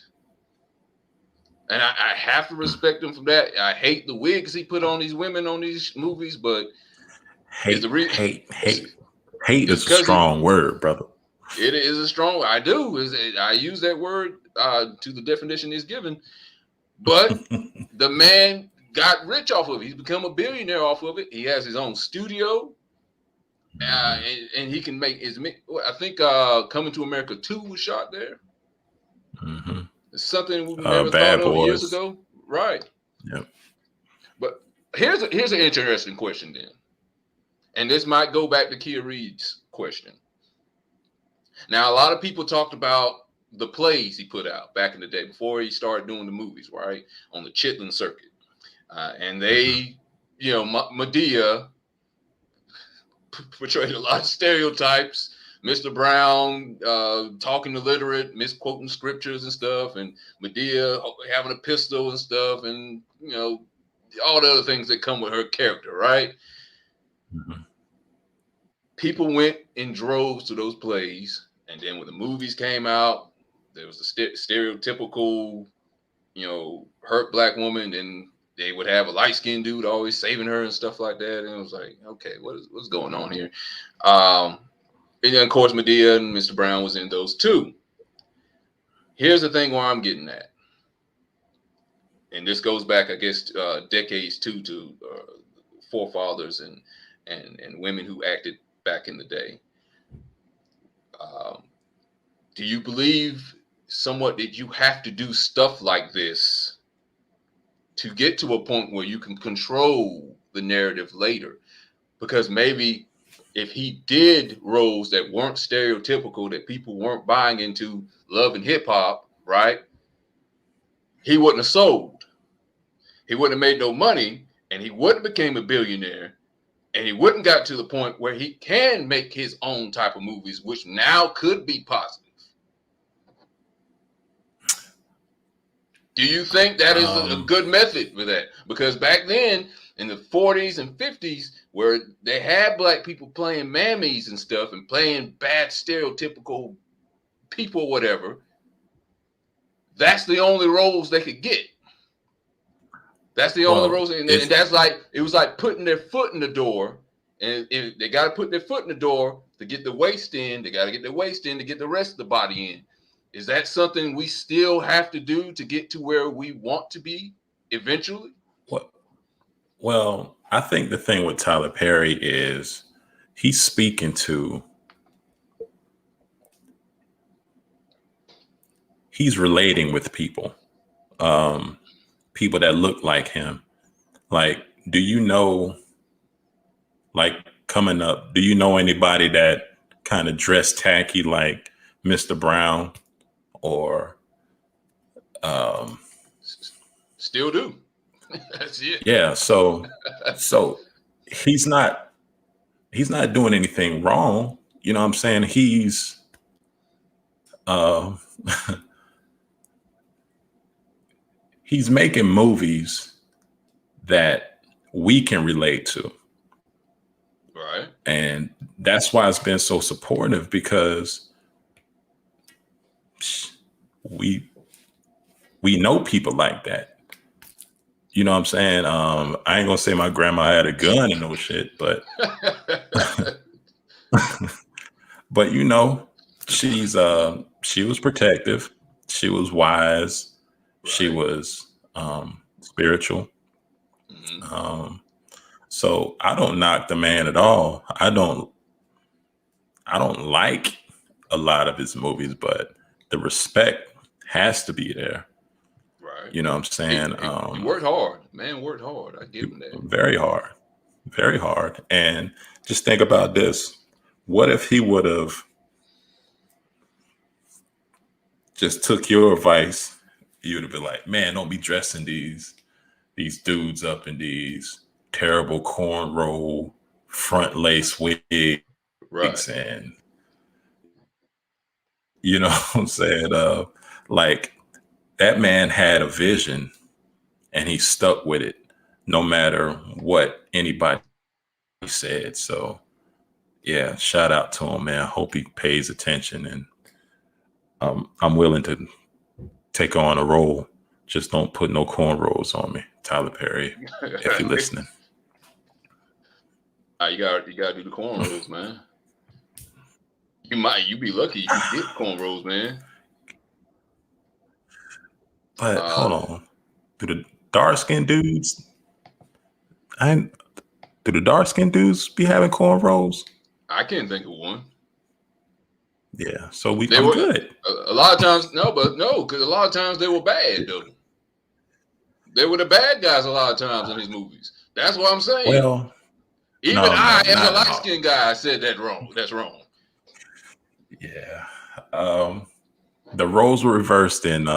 And I have to respect him for that. I hate the wigs he put on these women on these movies, but it's the Hate, hate, hate. Hate it's is a because he strong word, brother. it is a strong. I do is I use that word to the definition he's given, but the man got rich off of it. He's become a billionaire off of it. He has his own studio, Mhm. and he can make his. I think Coming to America 2 was shot there. Mhm. It's something we never thought Bad of years Boys. ago, right? Yep. But here's an interesting question then, and this might go back to Kia Reed's question. Now, a lot of people talked about the plays he put out back in the day before he started doing the movies, right? On the Chitlin circuit. And Mhm. they, Medea portrayed a lot of stereotypes. Mr. Brown talking illiterate, misquoting scriptures and stuff, and Medea having a pistol and stuff, and all the other things that come with her character, right? Mhm. People went in droves to those plays, and then when the movies came out, there was the stereotypical, hurt black woman, and they would have a light skinned dude always saving her and stuff like that. And it was like, okay, what's going on here? And then of course Medea and Mr. Brown was in those too. Here's the thing where I'm getting at, and this goes back, I guess, decades too, to forefathers and women who acted back in the day. Um, do you believe somewhat that you have to do stuff like this to get to a point where you can control the narrative later? Because maybe if he did roles that weren't stereotypical, that people weren't buying into love and hip hop, right? He wouldn't have sold. He wouldn't have made no money, and he wouldn't have became a billionaire, and he wouldn't got to the point where he can make his own type of movies, which now could be positive. Do you think that is a good method for that? Because back then, in the 40s and 50s, where they had black people playing mammies and stuff and playing bad stereotypical people, whatever, that's the only roles they could get. That's the only roles, and that's like, it was like putting their foot in the door, and they got to put their foot in the door to get the waist in. They got to get the waist in to get the rest of the body in. Is that something we still have to do to get to where we want to be eventually? Well, I think the thing with Tyler Perry is he's speaking to, he's relating with people, people that look like him. Like, do you know, like coming up, do you know anybody that kind of dressed tacky like Mr. Brown? Or still do. That's it. Yeah, so he's not doing anything wrong. You know what I'm saying? He's he's making movies that we can relate to. Right. And that's why it's been so supportive, because we know people like that. You know what I'm saying? I ain't gonna say my grandma had a gun and no shit, but but she was protective, she was wise, right. She was spiritual. Mm-hmm. So I don't knock the man at all. I don't like a lot of his movies, but the respect has to be there. Right. You know what I'm saying? He worked hard. Man worked hard. I give him that. Very hard. Very hard. And just think about this. What if he would have just took your advice? You would have been like, man, don't be dressing these dudes up in these terrible cornrow front lace wigs. Right. And you know what I'm saying? Like, that man had a vision and he stuck with it no matter what anybody said. So yeah, shout out to him, man. I hope he pays attention, and I'm willing to take on a role. Just don't put no cornrows on me, Tyler Perry, if you're listening. You gotta do the cornrows, man. You be lucky if you get cornrows, man. But hold on, do the dark skinned dudes? Do the dark skinned dudes be having cornrows? I can't think of one. Yeah, so I'm good. A lot of times, because a lot of times they were bad though. They were the bad guys a lot of times in his movies. That's what I'm saying. Well, as a light skinned guy, I said that wrong. That's wrong. Yeah, the roles were reversed in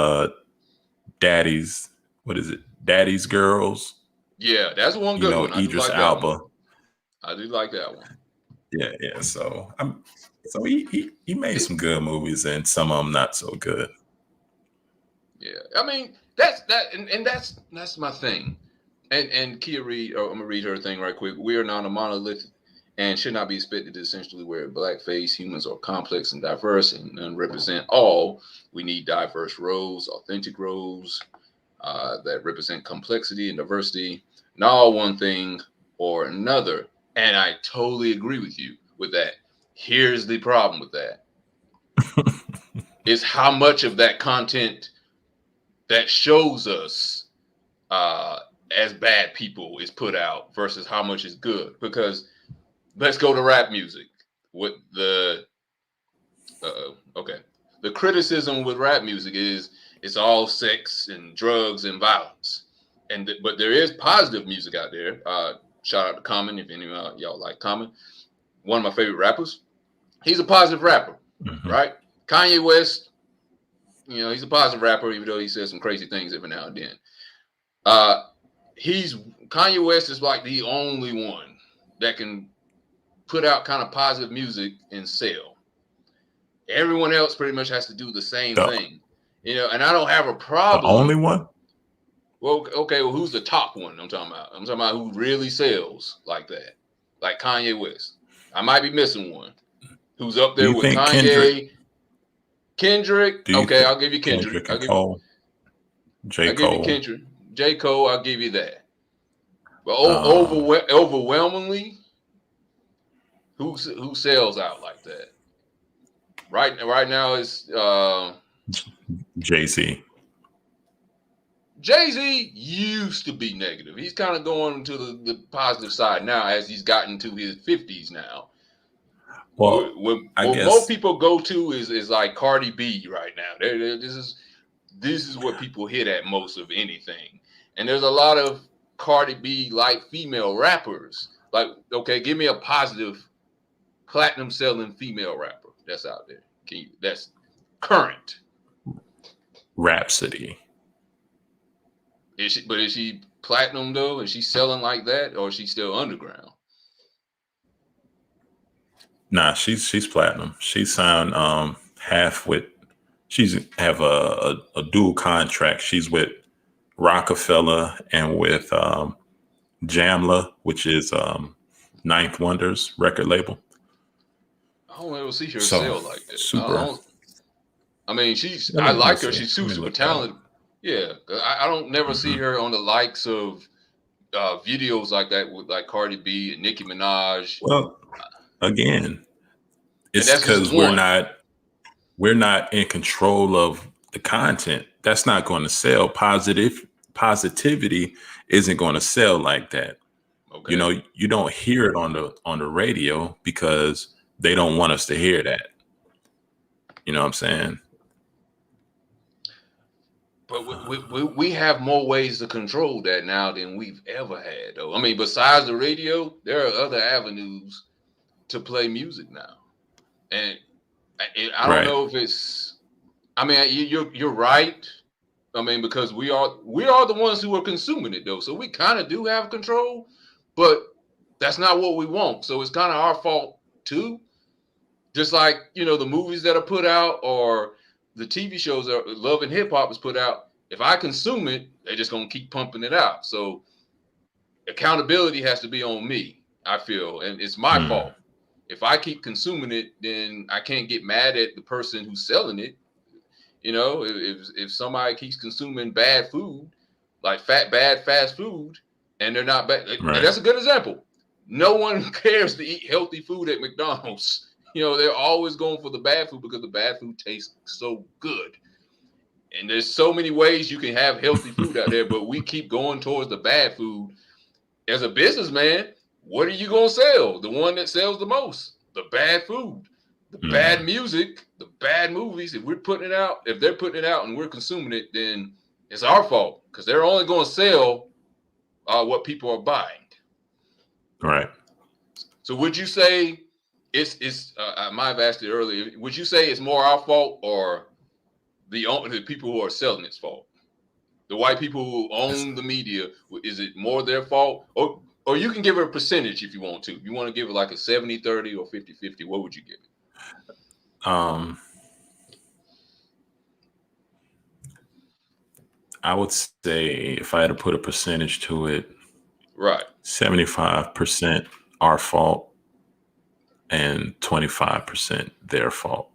Daddy's. What is it? Daddy's Girls. Yeah, that's one good one. Idris Elba. I do like that one. Yeah. So he made some good movies and some of them not so good. Yeah, I mean that's my thing. And Kia read, I'm gonna read her thing right quick. We are not a monolith and should not be expected to essentially wear blackface. Humans are complex and diverse and none represent all. We need diverse roles, authentic roles that represent complexity and diversity, not all one thing or another. And I totally agree with you with that. Here's the problem with that is how much of that content that shows us uh, as bad people is put out versus how much is good. Because let's go to rap music. What the okay, the criticism with rap music is it's all sex and drugs and violence, but there is positive music out there. Shout out to Common if any of y'all like Common. One of my favorite rappers. He's a positive rapper, Mhm. right? Kanye West, he's a positive rapper, even though he says some crazy things every now and then. Uh, he's Kanye West is like the only one that can put out kind of positive music and sell. Everyone else pretty much has to do the same The thing, And I don't have a the only problem. one? Well, okay, well, who's the top one? I'm talking about. I'm talking about who really sells like that, like Kanye West. I might be missing one. Who's up Do there you with think Kendrick? Kanye, Kendrick? Do you Okay, think I'll give you Kendrick. Kendrick and Cole, J. I'll give you Cole? Kendrick. J. Cole, I'll give you that. But Um, overwhelmingly, who sells out like that? Right now, it's JayZ. JayZ used to be negative. He's kind of going to the positive side now as he's gotten to his 50s now. Well, I What most guess people go to is like Cardi B right now. This is what people hit at most of anything. And there's a lot of Cardi B like female rappers. Like, okay, give me a positive platinum selling female rapper that's out there. That's current. Rhapsody. Is she platinum though? Is she selling like that, or is she still underground? Nah, she's platinum. She signed half with. She's have a dual contract. She's with Rockefeller and with Jamla, which is Ninth Wonder's record label. I don't ever see her So sell like that. super. I mean, Let I me let me like her. see. She's Let super, me super look that up. talented. Yeah, I don't never see Hmm. her on the likes of videos like that with like Cardi B and Nicki Minaj, Well, again, and it's that's just because one. we're not in control of the content. That's not going to sell. Positivity isn't going to sell like that. You Okay, know, you don't hear it on the radio because they don't want us to hear that. You know what I'm saying? but we have more ways to control that now than we've ever had, though. I mean, besides the radio, there are other avenues to play music now, and I don't Right. know if it's. I mean, you're right. I mean, because we are the ones who are consuming it though, so we kind of do have control, but that's not what we want. So it's kind of our fault too. Just like the movies that are put out or the TV shows that Love and Hip Hop is put out. If I consume it, they're just gonna keep pumping it out. So accountability has to be on me. I feel, and it's my Mm, fault. If I keep consuming it, then I can't get mad at the person who's selling it. If somebody keeps consuming bad food, like bad fast food, and they're not bad, and right. that's a good example. No one cares to eat healthy food at McDonald's. They're always going for the bad food because the bad food tastes so good. And there's so many ways you can have healthy food out there, but we keep going towards the bad food. As a businessman, what are you gonna sell? The one that sells the most, the bad food, the bad Mm, music, the bad movies. If they're putting it out and we're consuming it, then it's our fault because they're only going to sell what people are buying. right. So would you say it's I might have asked it earlier. Would you say it's more our fault or the people who are selling its fault? The white people who It's, own the media, is it more their fault? Or you can give it a percentage if you want to. If you want to give it like a 70-30 or 50-50, what would you give it? um, I would say if I had to put a percentage to it, Right. 75% our fault and 25% their fault.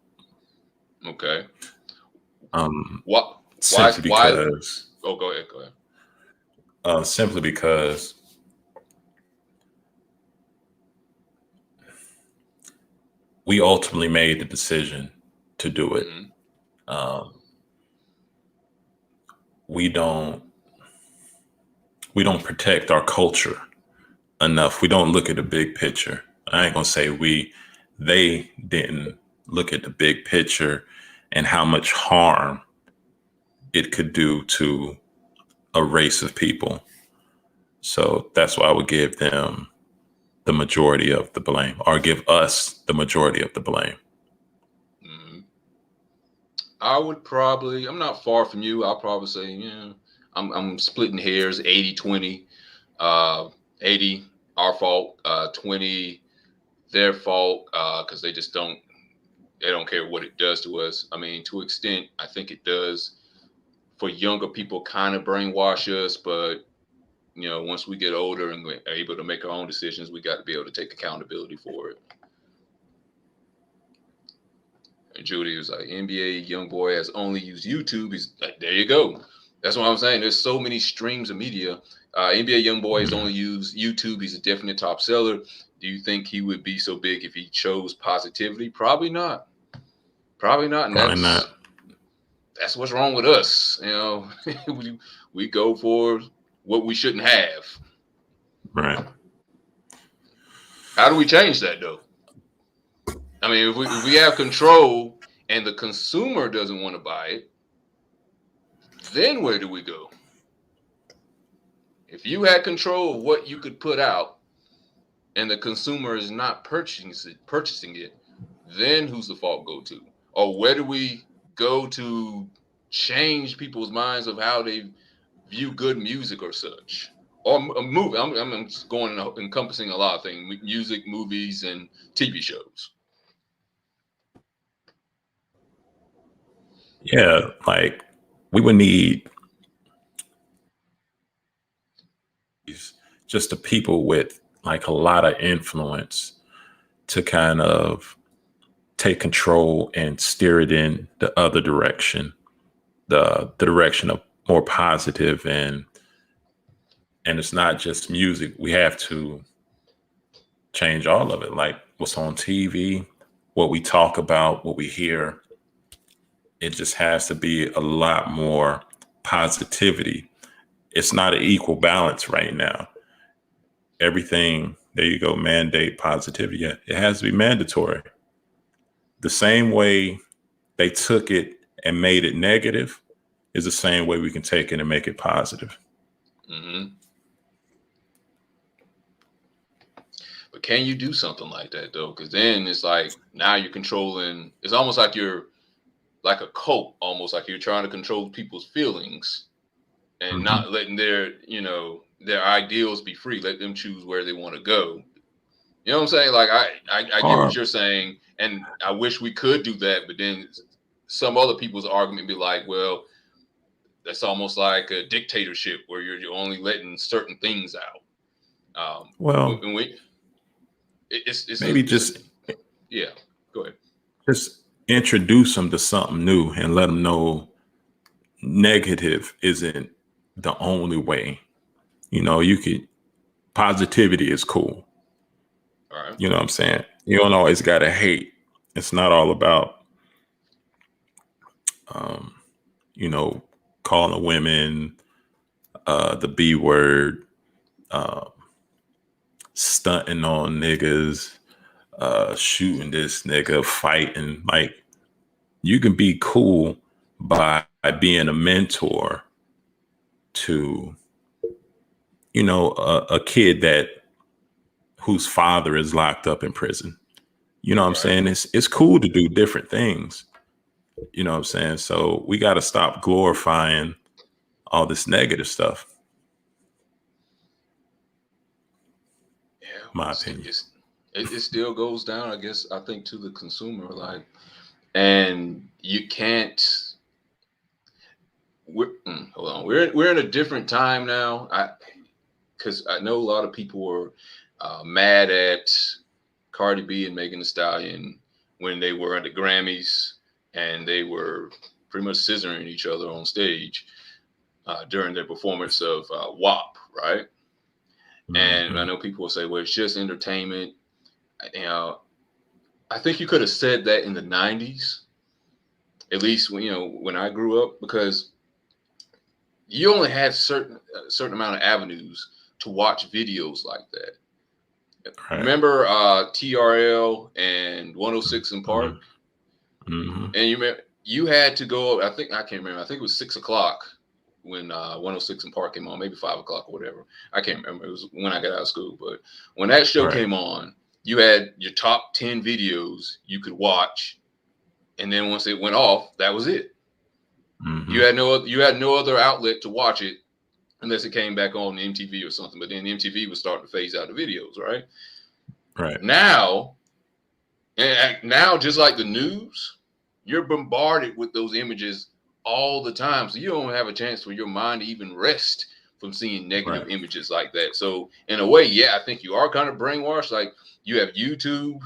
Okay. Um, What? Why? simply Why? because, Oh, go ahead. Go ahead. simply because we ultimately made the decision to do it. Hmm. Um, we don't we don't protect our culture enough. We don't look at the big picture. I ain't gonna say we, they didn't look at the big picture and how much harm it could do to a race of people. So that's why I would give them the majority of the blame, or give us the majority of the blame. Hmm. I would probably. I'm not far from you. I'll probably say, yeah. I'm splitting hairs. 80-20. 80 our fault. 20 their fault. Because they just don't. They don't care what it does to us. I mean, to an extent, I think it does for younger people kind of brainwash us, but once we get older and we're able to make our own decisions, we got to be able to take accountability for it. And Judy was like, NBA young boy has only used YouTube. He's like, there you go. That's what I'm saying. There's so many streams of media. NBA young boy has only used YouTube. He's a definite top seller. Do you think he would be so big if he chose positivity? Probably not. Probably not. And Probably not. that's what's wrong with us. We go for what we shouldn't have. Right. How do we change that though? I mean, if we have control and the consumer doesn't want to buy it, then where do we go? If you had control of what you could put out and the consumer is not purchasing it, then who's the fault go to? Or where do we go to change people's minds of how they view good music or such? Or a movie. I'm going encompassing a lot of things: music, movies, and TV shows. Yeah, like we would need just the people with like a lot of influence to kind of take control and steer it in the other direction, the direction of more positive, and it's not just music. We have to change all of it, like what's on TV, what we talk about, what we hear. It just has to be a lot more positivity. It's not an equal balance right now. Everything, there you go, mandate positivity. Yeah, it has to be mandatory. The same way they took it and made it negative is the same way we can take it and make it positive. Hmm. But can you do something like that though? Because then it's like now you're controlling. It's almost like you're like a cult, almost like you're trying to control people's feelings and Mhm. not letting their ideals be free. Let them choose where they want to go. You know what I'm saying? Like I get what Or, you're saying, and I wish we could do that. But then some other people's argument be like, well, that's almost like a dictatorship where you're only letting certain things out. well, When we it's a maybe it's a just yeah. Go ahead. just introduce them to something new and let them know negative isn't the only way. You could, positivity is cool. All right. You know what I'm saying? You don't always got to hate. It's not all about, um, you know, calling women the B word, uh, stunting on niggas, shooting this nigga, fighting. Like, you can be cool by being a mentor to, a kid that whose father is locked up in prison. You know what I'm Right. saying? It's cool to do different things. You know what I'm saying? So we got to stop glorifying all this negative stuff. Yeah. My See, opinion. it still goes down, I guess, I think, to the consumer. Like, and you can't. Hold on. We're in a different time now. because I know a lot of people were mad at Cardi B and Megan Thee Stallion when they were at the Grammys and they were pretty much scissoring each other on stage during their performance of WAP, right? And I know people will say, well, it's just entertainment. You know, I think you could have said that in the 90s, at least when, when I grew up, because you only had a certain amount of avenues to watch videos like that. Right. Remember TRL and 106 in Park? Mm-hmm. And you had to go, I can't remember, I think it was 6 o'clock when 106 in Park came on, maybe 5 o'clock or whatever. I can't remember. It was when I got out of school. But when that show came on, you had your top 10 videos you could watch. And then once it went off, that was it. Mm-hmm. You had no other outlet to watch it unless it came back on MTV or something. But then MTV was starting to phase out the videos, right? Right. Now, just like the news, you're bombarded with those images all the time. So you don't have a chance for your mind to even rest from seeing negative images like that. So in a way, yeah, I think you are kind of brainwashed. Like you have YouTube,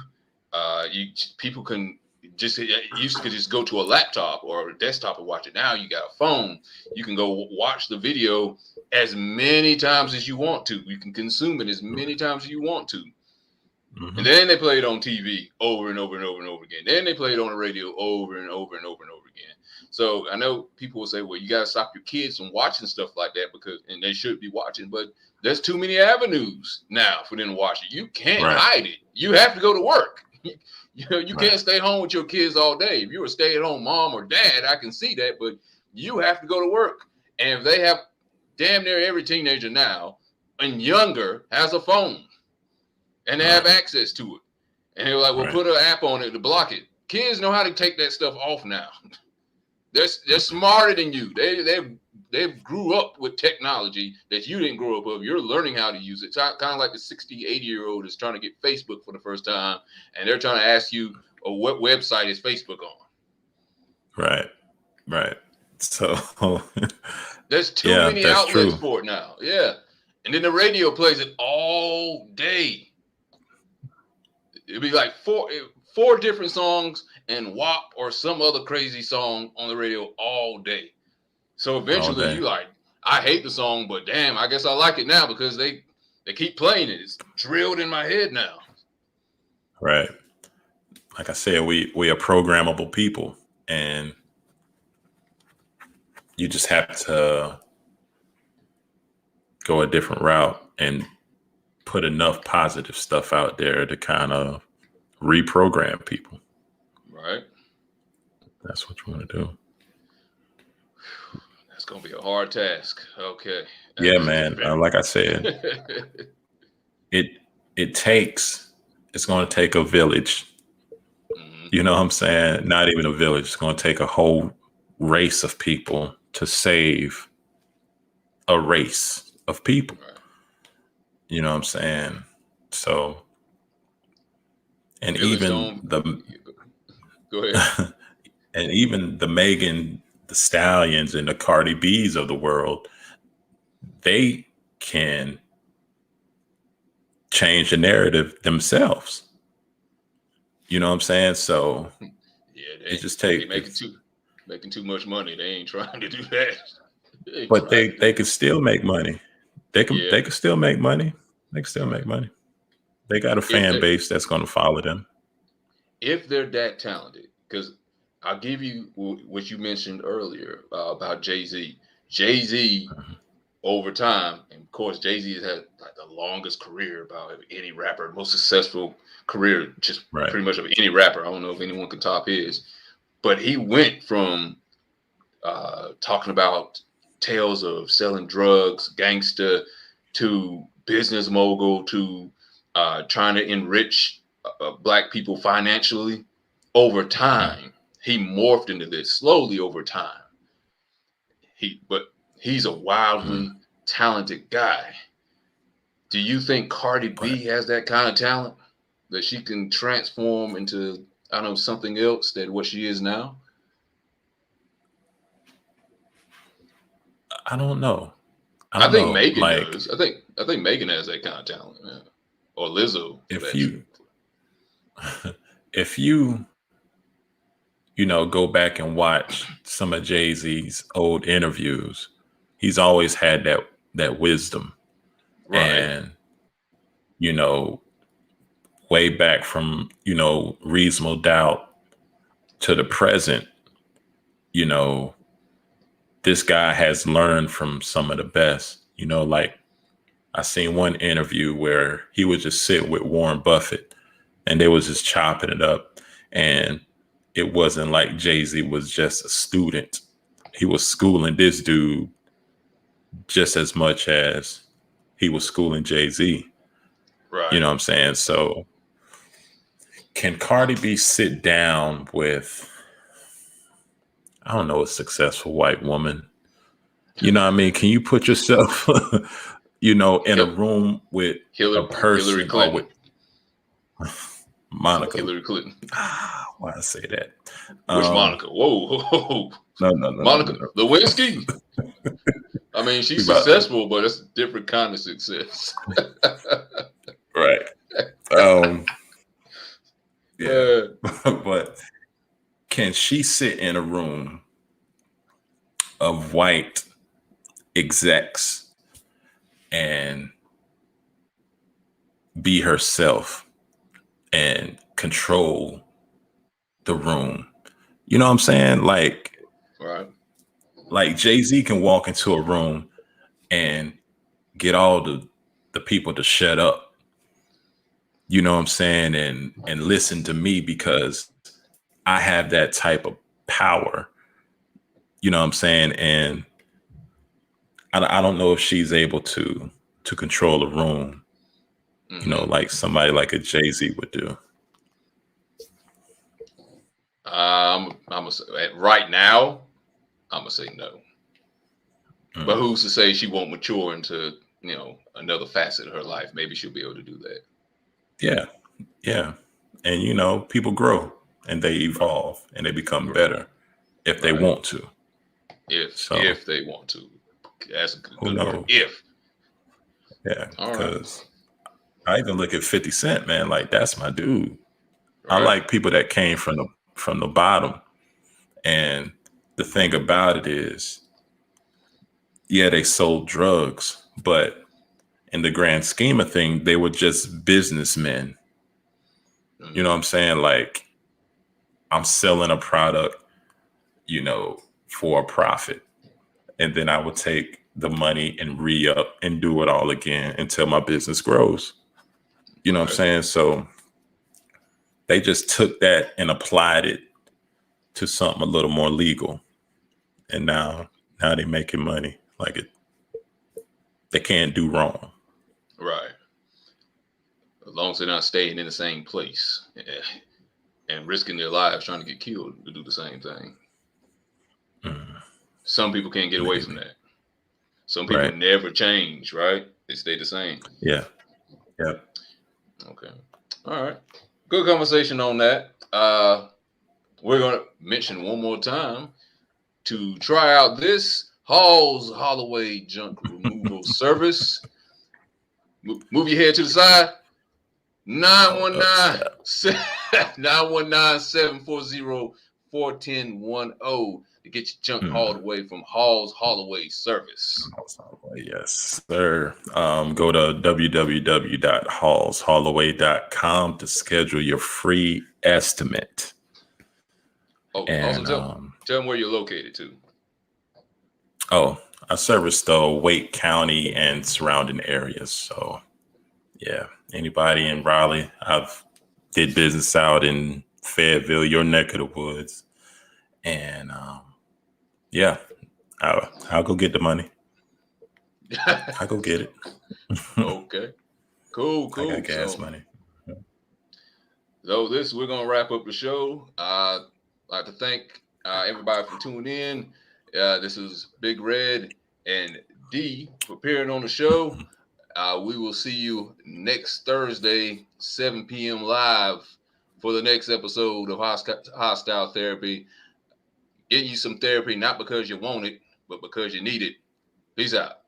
people can just used to just go to a laptop or a desktop and watch it. Now you got a phone. You can go watch the video as many times as you want to. You can consume it as many times as you want to. Mm-hmm. And then they play it on TV over and over and over and over again. Then they play it on the radio over and over and over and over again. So I know people will say, well, you got to stop your kids from watching stuff like that and they should be watching, but there's too many avenues now for them to watch it. You can't hide it. You have to go to work. You can't stay home with your kids all day. If you're a stay-at-home mom or dad, I can see that, but you have to go to work. And if they have damn near every teenager now and younger has a phone and they have access to it. And they're like, well, put an app on it to block it. Kids know how to take that stuff off now. They're smarter than you. They grew up with technology that you didn't grow up with. You're learning how to use it. It's kind of like the 60, 80-year-old is trying to get Facebook for the first time, and they're trying to ask you, what website is Facebook on? Right. So there's too many outlets for it now. Yeah. And then the radio plays it all day. It'd be like four different songs and WAP or some other crazy song on the radio all day. So eventually you like, I hate the song, but damn, I guess I like it now because they keep playing it. It's drilled in my head now. Right. Like I said, we are programmable people, and you just have to go a different route and put enough positive stuff out there to kind of reprogram people. Right. That's what you want to do. That's going to be a hard task. Okay. Yeah, man. Like I said, it's going to take a village. Mm-hmm. You know what I'm saying? Not even a village. It's going to take a whole race of people to save a race of people. Right. You know what I'm saying? So, and even go ahead. And even the Megan Thee Stallions and the Cardi B's of the world, they can change the narrative themselves. You know what I'm saying? So it just takes making too much money. They ain't trying to do that. But they can still make money. They can still make money. They can still make money. They got a fan base that's going to follow them. If they're that talented, because I'll give you what you mentioned earlier about JayZ. JayZ over time, and of course JayZ has had like the longest career about any rapper, most successful career, just pretty much of any rapper. I don't know if anyone can top his, but he went from talking about tales of selling drugs, gangster, to business mogul, to trying to enrich Black people financially. Over time, he morphed into this slowly over time. But he's a wildly talented guy. Do you think Cardi B has that kind of talent that she can transform into, I don't know, something else than what she is now? I don't know. I I don't think know, Megan like does. I think Megan has that kind of talent, man. Or Lizzo. For if that shit. you if you go back and watch some of Jay-Z's old interviews, he's always had that wisdom. Right. And you know, way back from, Reasonable Doubt to the present, you know, this guy has learned from some of the best. Like I seen one interview where he would just sit with Warren Buffett and they was just chopping it up. And it wasn't like Jay-Z was just a student. He was schooling this dude just as much as he was schooling Jay-Z. You Right. know what I'm saying? So can Cardi B sit down with, I don't know, a successful white woman? You know what I mean? Can you put yourself, in a Hil- room with a Hillary person or Clinton. with Monica? Hillary Clinton. Why I say that? Which Um, Monica? Whoa, whoa, whoa. no, no, no, no, Monica no. Lewinsky. I mean, We she's about successful, but it's a different kind of success. right. Um, yeah, Uh, but can she sit in a room of white execs and be herself and control the room? You know what I'm saying? right. Like Jay-Z can walk into a room and get all the people to shut up. You know what I'm saying? And listen to me because I have that type of power. You know what I'm saying? And I don't know if she's able to control a room, Mm-hmm. like somebody like a Jay-Z would do. I'm gonna say right now. I'm gonna say no. But Mm. who's to say she won't mature into another facet of her life? Maybe she'll be able to do that. Yeah, yeah. And people grow and they evolve and they become Right. better if they Right. want to. So If they want to. That's a who good word. knows? If. Yeah, All right. because I even look at 50 Cent, man, like that's my dude. I Right. like people that came from the bottom. And the thing about it is, yeah, they sold drugs, but in the grand scheme of things, they were just businessmen. You know what Mm-hmm. I'm saying? Like I'm selling a product, for a profit. And then I would take the money and re-up and do it all again until my business grows. You know what I'm Right. saying? So they just took that and applied it to something a little more legal. And now they're making money. Like they can't do wrong. Right. As long as they're not staying in the same place and risking their lives trying to get killed to do the same thing. Mm, Some people can't get away from maybe. that. Some people Right. never change, right? They stay the same. Yeah. Yeah. Okay. All right. Good conversation on that. We're going to mention one more time to try out this Hall's Holloway junk removal service. Move your head to the side. Oh, stop. 919-740-4110 to get your junk hauled Mm. away from Hall's Holloway Service. Yes, sir. Go to www.hallsholloway.com to schedule your free estimate. Oh, also And tell them where you're located too. I service the Wake County and surrounding areas. So yeah, anybody in Raleigh, I've did business out in Fayetteville, your neck of the woods, and yeah, I'll go get the money. I'll go get it. Okay. Cool, I got cool. gas money. So we're gonna wrap up the show. I'd like to thank everybody for tuning in. This is Big Red and D for appearing on the show. We will see you next Thursday, 7 p.m. live for the next episode of Hostile Therapy. Getting you some therapy, not because you want it, but because you need it. Peace out.